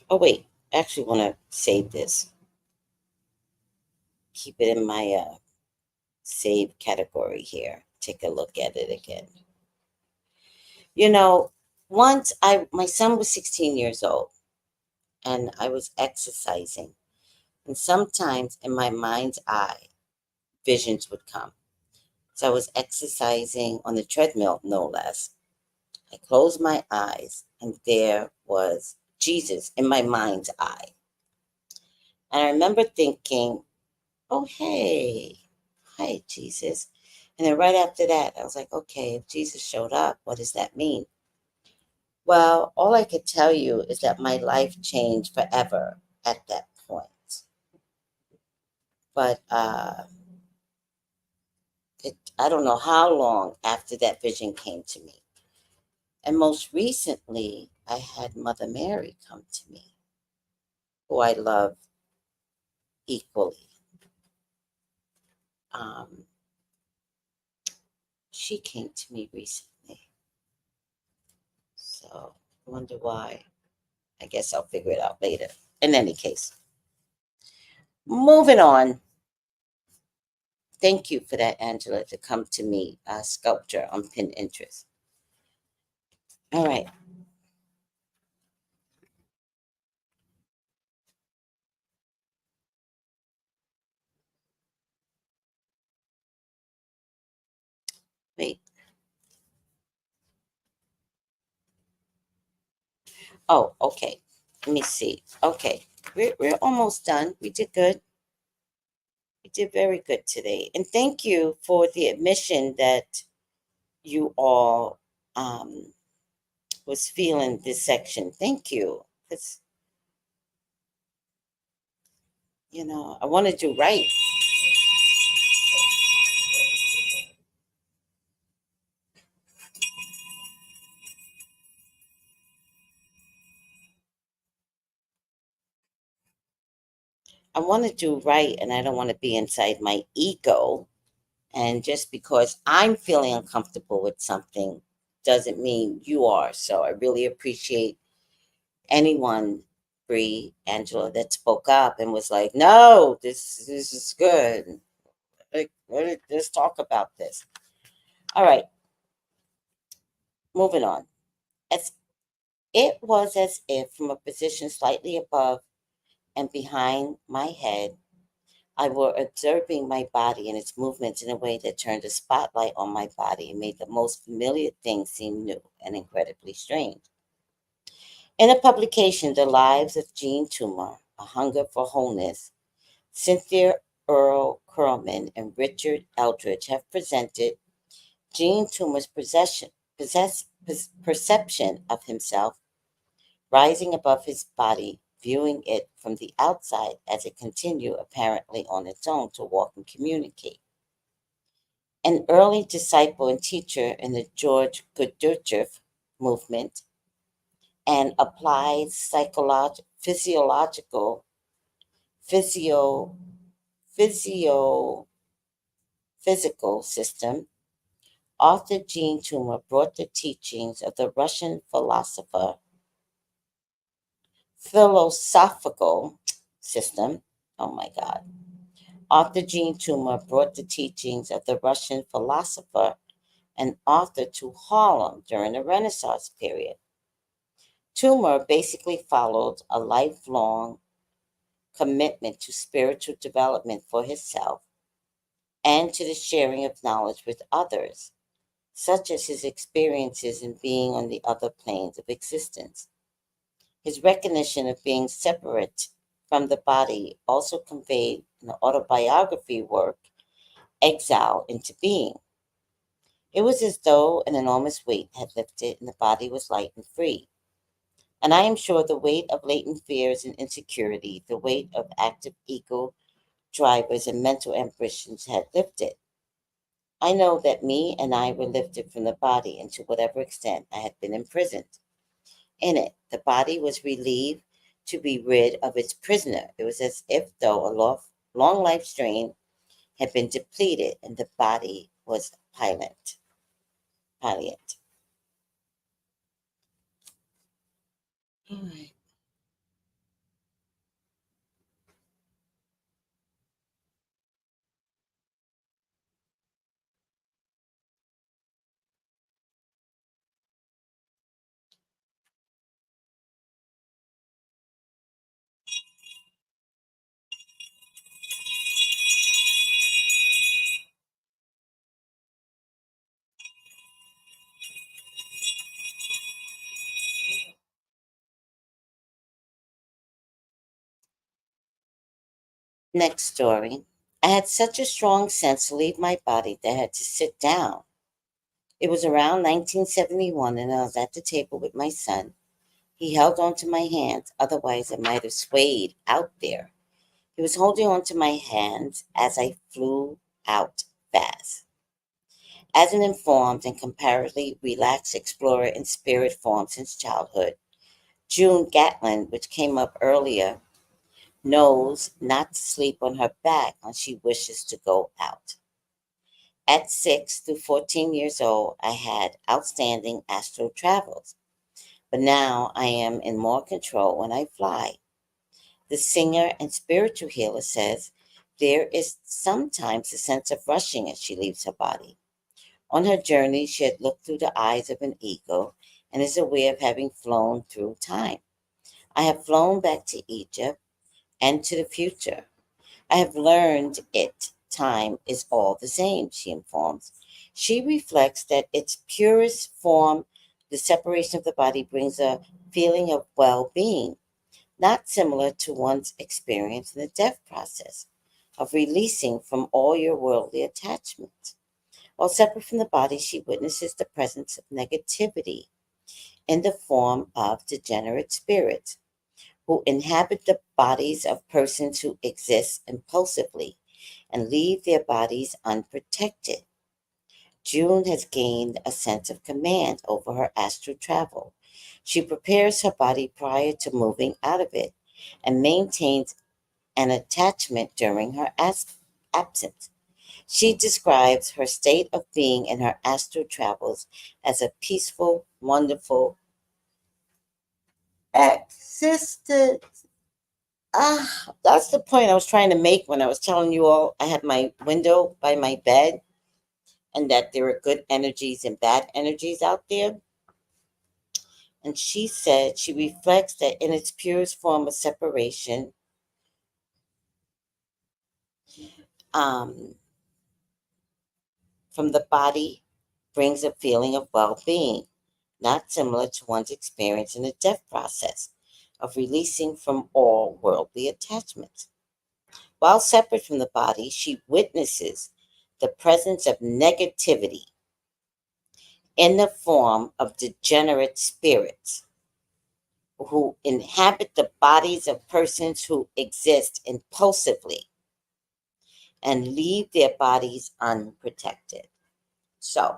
Oh, wait. I actually want to save this. Keep it in my save category here. Take a look at it again. You know, Once my son was 16 years old and I was exercising, and sometimes in my mind's eye, visions would come. So I was exercising on the treadmill, no less. I closed my eyes, and there was Jesus in my mind's eye. And I remember thinking, oh, hey, hi, Jesus. And then right after that, I was like, okay, if Jesus showed up, what does that mean? Well, all I could tell you is that my life changed forever at that point. But I don't know how long after that vision came to me. And most recently, I had Mother Mary come to me, who I love equally. Um, she came to me recently. So I wonder why. I guess I'll figure it out later. In any case, moving on. Thank you for that, Angela, to come to me, sculpture on Pinterest. All right. Wait. Oh, okay. Let me see. Okay. We're almost done. We did good. We did very good today. And thank you for the admission that you all was feeling this section. Thank you. Because, I wanted to write. I want to do right, and I don't want to be inside my ego. And just because I'm feeling uncomfortable with something doesn't mean you are. So I really appreciate anyone, Bree, Angela, that spoke up and was like, "No, this is good. Like, let's talk about this." All right, moving on. As it was as if from a position slightly above and behind my head, I were observing my body and its movements in a way that turned a spotlight on my body and made the most familiar things seem new and incredibly strange. In a publication, The Lives of Jean Toomer, A Hunger for Wholeness, Cynthia Earl Curlman and Richard Eldridge have presented Jean Toomer's perception of himself, rising above his body, viewing it from the outside as it continued apparently on its own to walk and communicate. An early disciple and teacher in the George Gurdjieff movement and applied physiological physio physio physical system, author Jean Toomer brought the teachings of the Russian philosophical system. Oh my God. Author Jean Toomer brought the teachings of the Russian philosopher and author to Harlem during the Renaissance period. Toomer basically followed a lifelong commitment to spiritual development for himself and to the sharing of knowledge with others, such as his experiences in being on the other planes of existence. His recognition of being separate from the body also conveyed in the autobiography work, Exile into Being. It was as though an enormous weight had lifted and the body was light and free. And I am sure the weight of latent fears and insecurity, the weight of active ego drivers and mental ambitions had lifted. I know that me and I were lifted from the body, and to whatever extent I had been imprisoned. In it, the body was relieved to be rid of its prisoner. It was as if, though a long life strain had been depleted, and the body was pliant. All right. Next story. I had such a strong sense to leave my body that I had to sit down. It was around 1971, and I was at the table with my son. He held onto my hands, otherwise, I might have swayed out there. He was holding onto my hands as I flew out fast. As an informed and comparatively relaxed explorer in spirit form since childhood, June Gatlin, which came up earlier, knows not to sleep on her back when she wishes to go out. At 6 to 14 years old, I had outstanding astral travels, but now I am in more control when I fly. The singer and spiritual healer says there is sometimes a sense of rushing as she leaves her body. On her journey, she had looked through the eyes of an eagle and is aware of having flown through time. I have flown back to Egypt and to the future. I have learned it. Time is all the same, she informs. She reflects that its purest form, the separation of the body, brings a feeling of well being, not similar to one's experience in the death process, of releasing from all your worldly attachments. While separate from the body, she witnesses the presence of negativity in the form of degenerate spirits who inhabit the bodies of persons who exist impulsively and leave their bodies unprotected. June has gained a sense of command over her astral travel. She prepares her body prior to moving out of it and maintains an attachment during her absence. She describes her state of being in her astral travels as a peaceful, wonderful existence. That's the point I was trying to make when I was telling you all I had my window by my bed and that there are good energies and bad energies out there. And she said she reflects that in its purest form of separation, um, from the body brings a feeling of well being, not similar to one's experience in the death process of releasing from all worldly attachments. While separate from the body, she witnesses the presence of negativity in the form of degenerate spirits who inhabit the bodies of persons who exist impulsively and leave their bodies unprotected. So,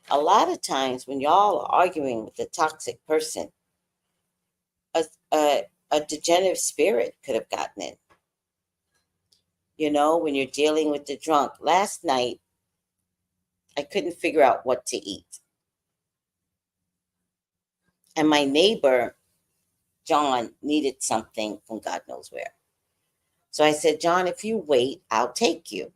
a lot of times when y'all are arguing with a toxic person, a, a, a degenerate spirit could have gotten in. You know, when you're dealing with the drunk. Last night, I couldn't figure out what to eat. And my neighbor, John, needed something from God knows where. So I said, John, if you wait, I'll take you.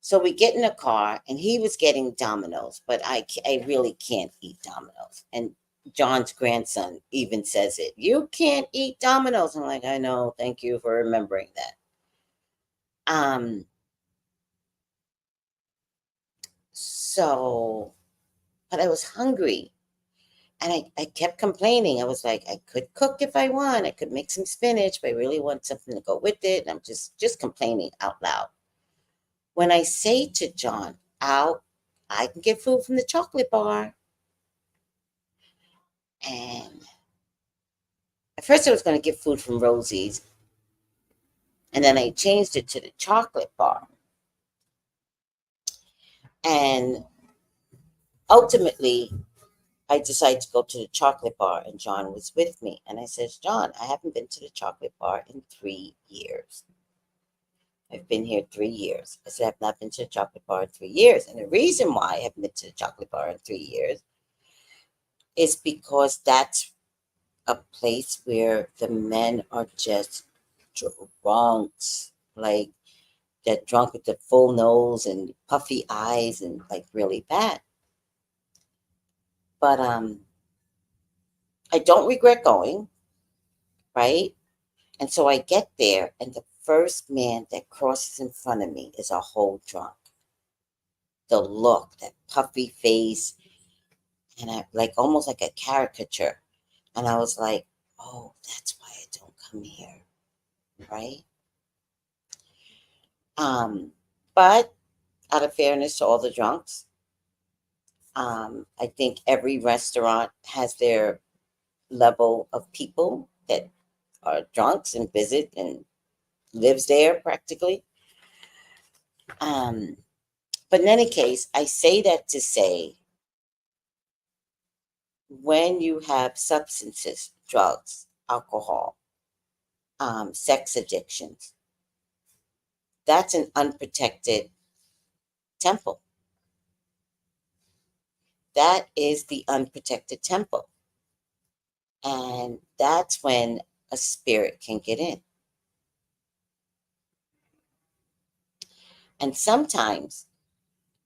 So we get in a car, and he was getting Domino's, but I really can't eat Domino's. And John's grandson even says it. You can't eat Domino's. I'm like, I know. Thank you for remembering that. Um. So, but I was hungry, and I kept complaining. I was like, I could cook if I want. I could make some spinach, but I really want something to go with it. And I'm just complaining out loud. When I say to John, I can get food from the chocolate bar. And at first I was going to get food from Rosie's. And then I changed it to the chocolate bar. And ultimately, I decided to go to the chocolate bar, and John was with me. And I said, John, I haven't been to the chocolate bar in 3 years. I've been here 3 years. I said, I've not been to the chocolate bar in 3 years. And the reason why I haven't been to the chocolate bar in 3 years is because that's a place where the men are just drunks, like that drunk with the full nose and puffy eyes and like really bad. But I don't regret going, right? And so I get there, and the first man that crosses in front of me is a whole drunk. The look, that puffy face, and I like almost like a caricature. And I was like, oh, that's why I don't come here. right? But out of fairness to all the drunks, I think every restaurant has their level of people that are drunks and visit and lives there practically. Um, but in any case, I say that to say when you have substances, drugs, alcohol, sex addictions, that's an unprotected temple. That is the unprotected temple. And that's when a spirit can get in. And sometimes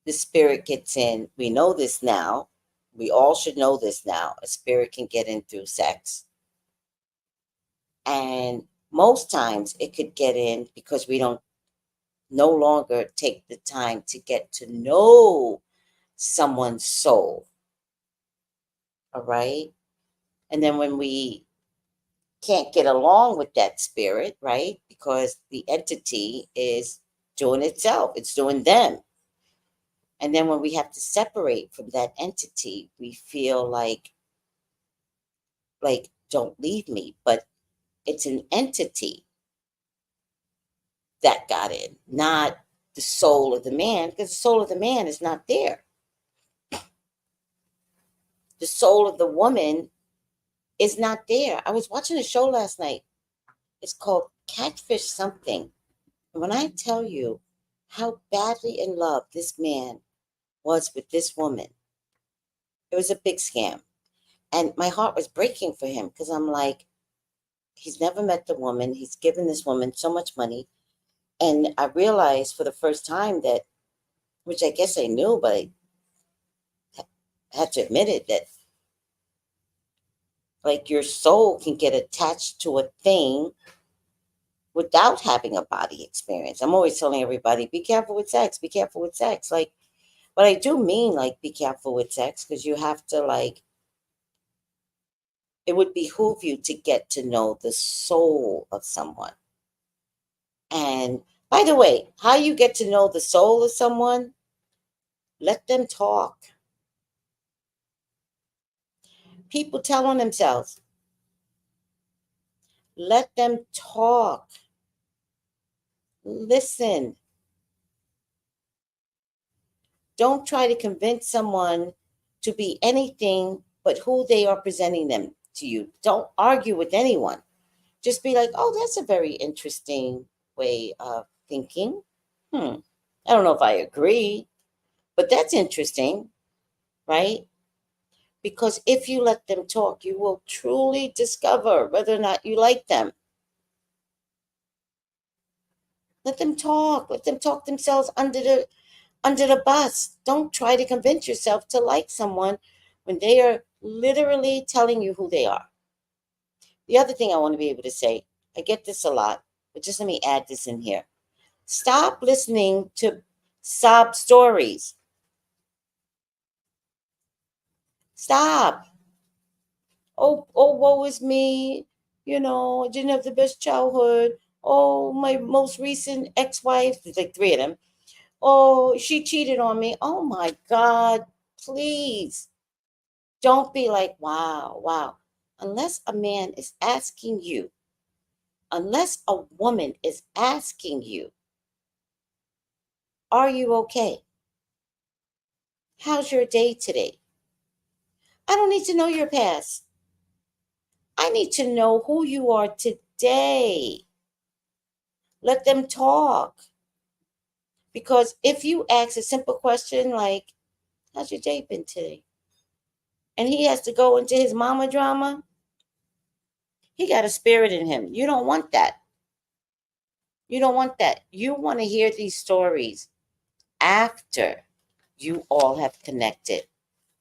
the spirit gets in. We know this now. We all should know this now. A spirit can get in through sex. And most times it could get in because we don't no longer take the time to get to know someone's soul. All right. And then when we can't get along with that spirit, right? Because the entity is doing itself, it's doing them. And then when we have to separate from that entity, we feel like don't leave me, but it's an entity that got in, not the soul of the man, because the soul of the man is not there. The soul of the woman is not there. I was watching a show last night. It's called Catfish Something. And when I tell you how badly in love this man was with this woman, it was a big scam. And my heart was breaking for him because I'm like, he's never met the woman. He's given this woman so much money. And I realized for the first time that, which I guess I knew, but I had to admit it, that like your soul can get attached to a thing without having a body experience. I'm always telling everybody, be careful with sex, be careful with sex. Like, but I do mean like be careful with sex because you have to like, it would behoove you to get to know the soul of someone. And by the way, how you get to know the soul of someone, let them talk. People tell on themselves. Let them talk. Listen. Don't try to convince someone to be anything but who they are presenting them to you. Don't argue with anyone. Just be like, oh, that's a very interesting way of thinking. I don't know if I agree, but that's interesting, right? Because if you let them talk, you will truly discover whether or not you like them. Let them talk. Let them talk themselves under the bus. Don't try to convince yourself to like someone when they are literally telling you who they are. The other thing I want to be able to say, I get this a lot, but just let me add this in here. Stop listening to sob stories. Stop. Oh, woe is me. I didn't have the best childhood. Oh, my most recent ex-wife, there's like three of them. Oh, she cheated on me. Oh my God, please. Don't be like, wow, wow. Unless a man is asking you, unless a woman is asking you, are you okay? How's your day today? I don't need to know your past. I need to know who you are today. Let them talk. Because if you ask a simple question like, how's your day been today? And he has to go into his mama drama, he got a spirit in him. You don't want that. You don't want that. You want to hear these stories after you all have connected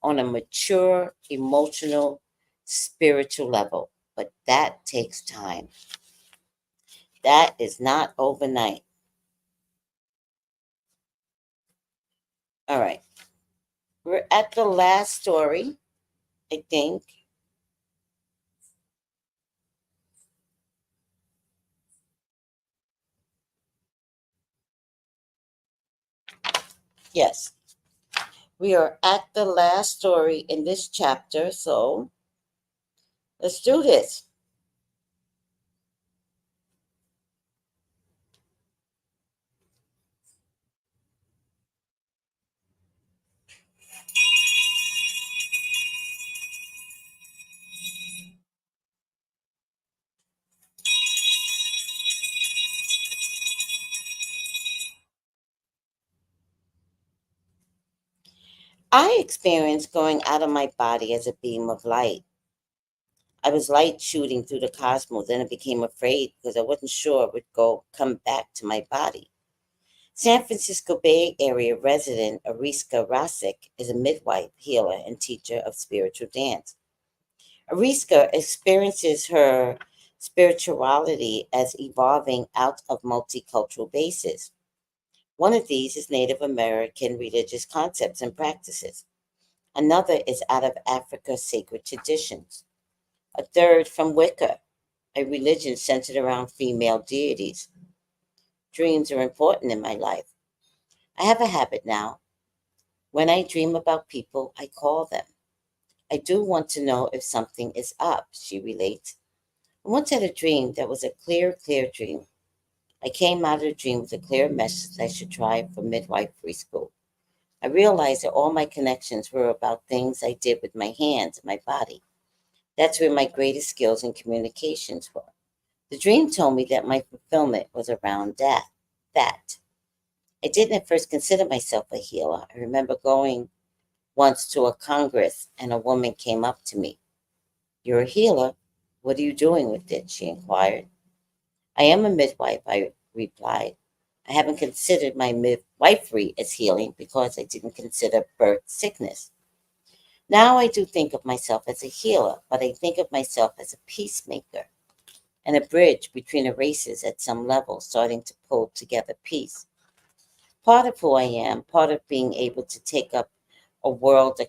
on a mature, emotional, spiritual level. But that takes time. That is not overnight. All right. We're at the last story, I think. Yes, we are at the last story in this chapter, so let's do this. I experienced going out of my body as a beam of light. I was light shooting through the cosmos, and I became afraid because I wasn't sure it would come back to my body. San Francisco Bay Area resident Ariska Rasic is a midwife, healer, and teacher of spiritual dance. Ariska experiences her spirituality as evolving out of multicultural bases. One of these is Native American religious concepts and practices. Another is out of Africa's sacred traditions. A third from Wicca, a religion centered around female deities. Dreams are important in my life. I have a habit now. When I dream about people, I call them. I do want to know if something is up, she relates. I once had a dream that was a clear dream. I came out of the dream with a clear message I should try for midwifery school. I realized that all my connections were about things I did with my hands and my body. That's where my greatest skills in communications were. The dream told me that my fulfillment was around that. I didn't at first consider myself a healer. I remember going once to a congress and a woman came up to me. You're a healer. What are you doing with it? She inquired. I am a midwife, I replied. I haven't considered my midwifery as healing because I didn't consider birth sickness. Now I do think of myself as a healer, but I think of myself as a peacemaker and a bridge between the races at some level, starting to pull together peace. Part of who I am, part of being able to take up a world of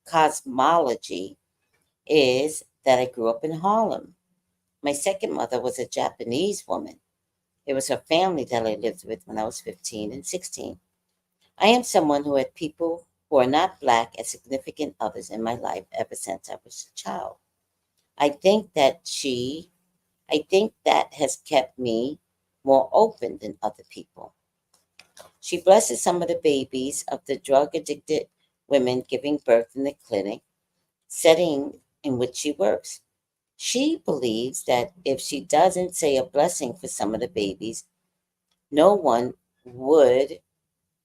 cosmology, is that I grew up in Harlem. My second mother was a Japanese woman. It was her family that I lived with when I was 15 and 16. I am someone who had people who are not black as significant others in my life ever since I was a child. I think that she, I think that has kept me more open than other people. She blesses some of the babies of the drug addicted women giving birth in the clinic setting in which she works. She believes that if she doesn't say a blessing for some of the babies, no one would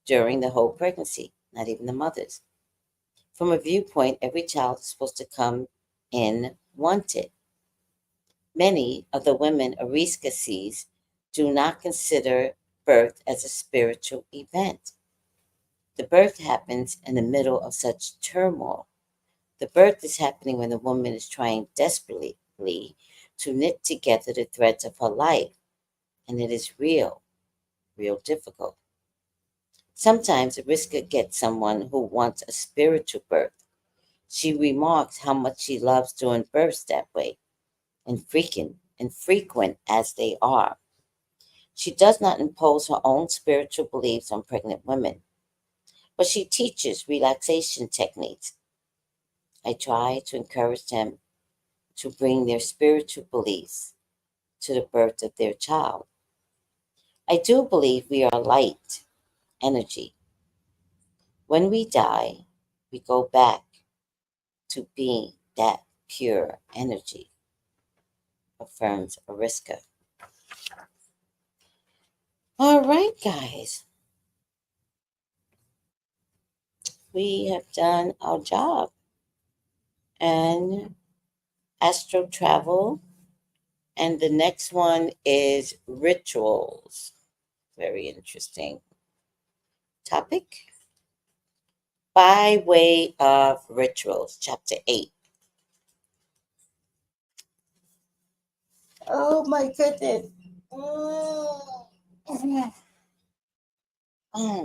during the whole pregnancy, not even the mothers. From a viewpoint, every child is supposed to come in wanted. Many of the women Ariska sees do not consider birth as a spiritual event. The birth happens in the middle of such turmoil. The birth is happening when the woman is trying desperately to knit together the threads of her life, and it is real difficult. Sometimes Ariska gets someone who wants a spiritual birth. She remarks how much she loves doing births that way, infrequent as they are. She does not impose her own spiritual beliefs on pregnant women, but she teaches relaxation techniques. I try to encourage them to bring their spiritual beliefs to the birth of their child. I do believe we are light energy. When we die, we go back to being that pure energy, affirms Ariska. All right, guys, we have done our job. And astro travel. And the next one is rituals. Very interesting topic. By way of rituals, chapter 8. Oh my goodness.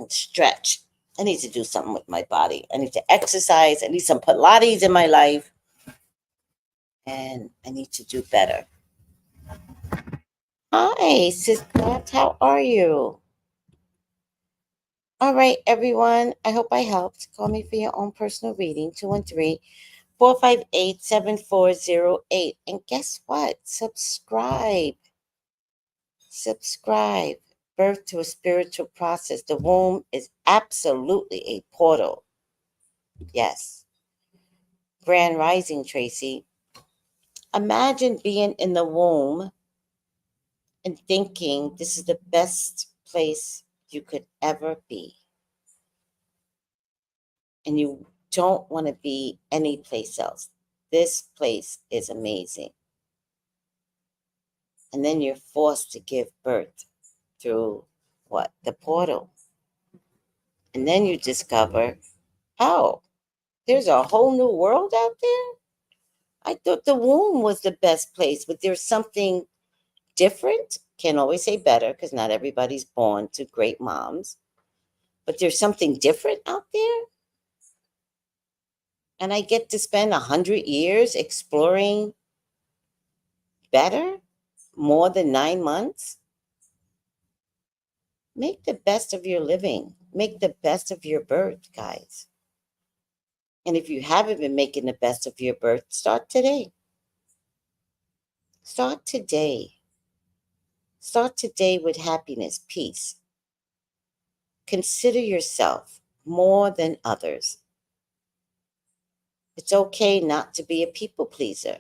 Stretch. I need to do something with my body. I need to exercise. I need some Pilates in my life. And I need to do better. Hi, Sis Pat. How are you? All right, everyone. I hope I helped. Call me for your own personal reading, 213-458-7408. And guess what? Subscribe. Subscribe. Birth to a spiritual process. The womb is absolutely a portal. Yes. Grand Rising, Tracy. Imagine being in the womb and thinking this is the best place you could ever be. And you don't want to be any place else. This place is amazing. And then you're forced to give birth through what? The portal. And then you discover, oh, there's a whole new world out there. I thought the womb was the best place, but there's something different. Can't always say better because not everybody's born to great moms, but there's something different out there. And I get to spend 100 years exploring better, more than 9 months. Make the best of your living. Make the best of your birth, guys. And if you haven't been making the best of your birth, start today. Start today. Start today with happiness, peace. Consider yourself more than others. It's okay not to be a people pleaser.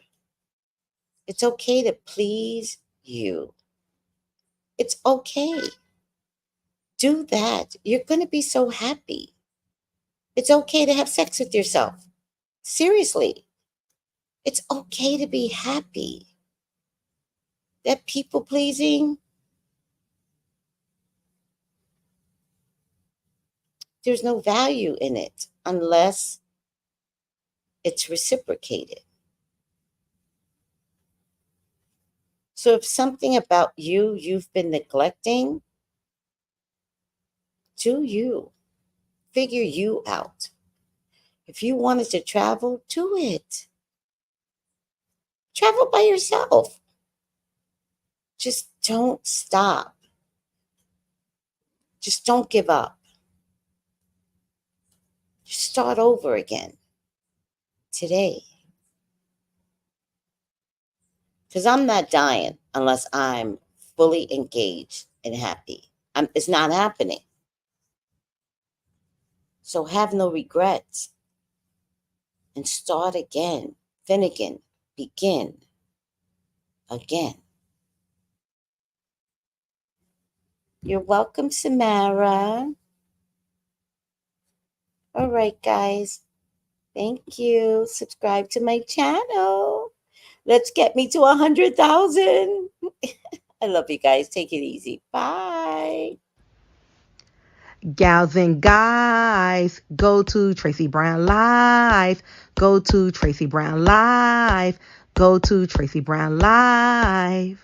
It's okay to please you. It's okay. Do that. You're going to be so happy. It's okay to have sex with yourself. Seriously. It's okay to be happy. That people pleasing, there's no value in it unless it's reciprocated. So if something about you've been neglecting, do you. Figure you out. If you wanted to travel, do it. Travel by yourself. Just don't stop. Just don't give up. Just start over again today. Because I'm not dying unless I'm fully engaged and happy. It's not happening. So have no regrets and start again. Finnegan, begin again. You're welcome, Samara. All right, guys. Thank you. Subscribe to my channel. Let's get me to 100,000. I love you guys. Take it easy. Bye. Gals and guys, go to Tracy Brown Live. Go to Tracy Brown Live. Go to Tracy Brown Live.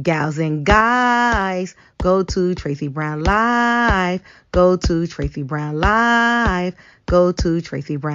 Gals and guys, go to Tracy Brown Live. Go to Tracy Brown Live. Go to Tracy Brown.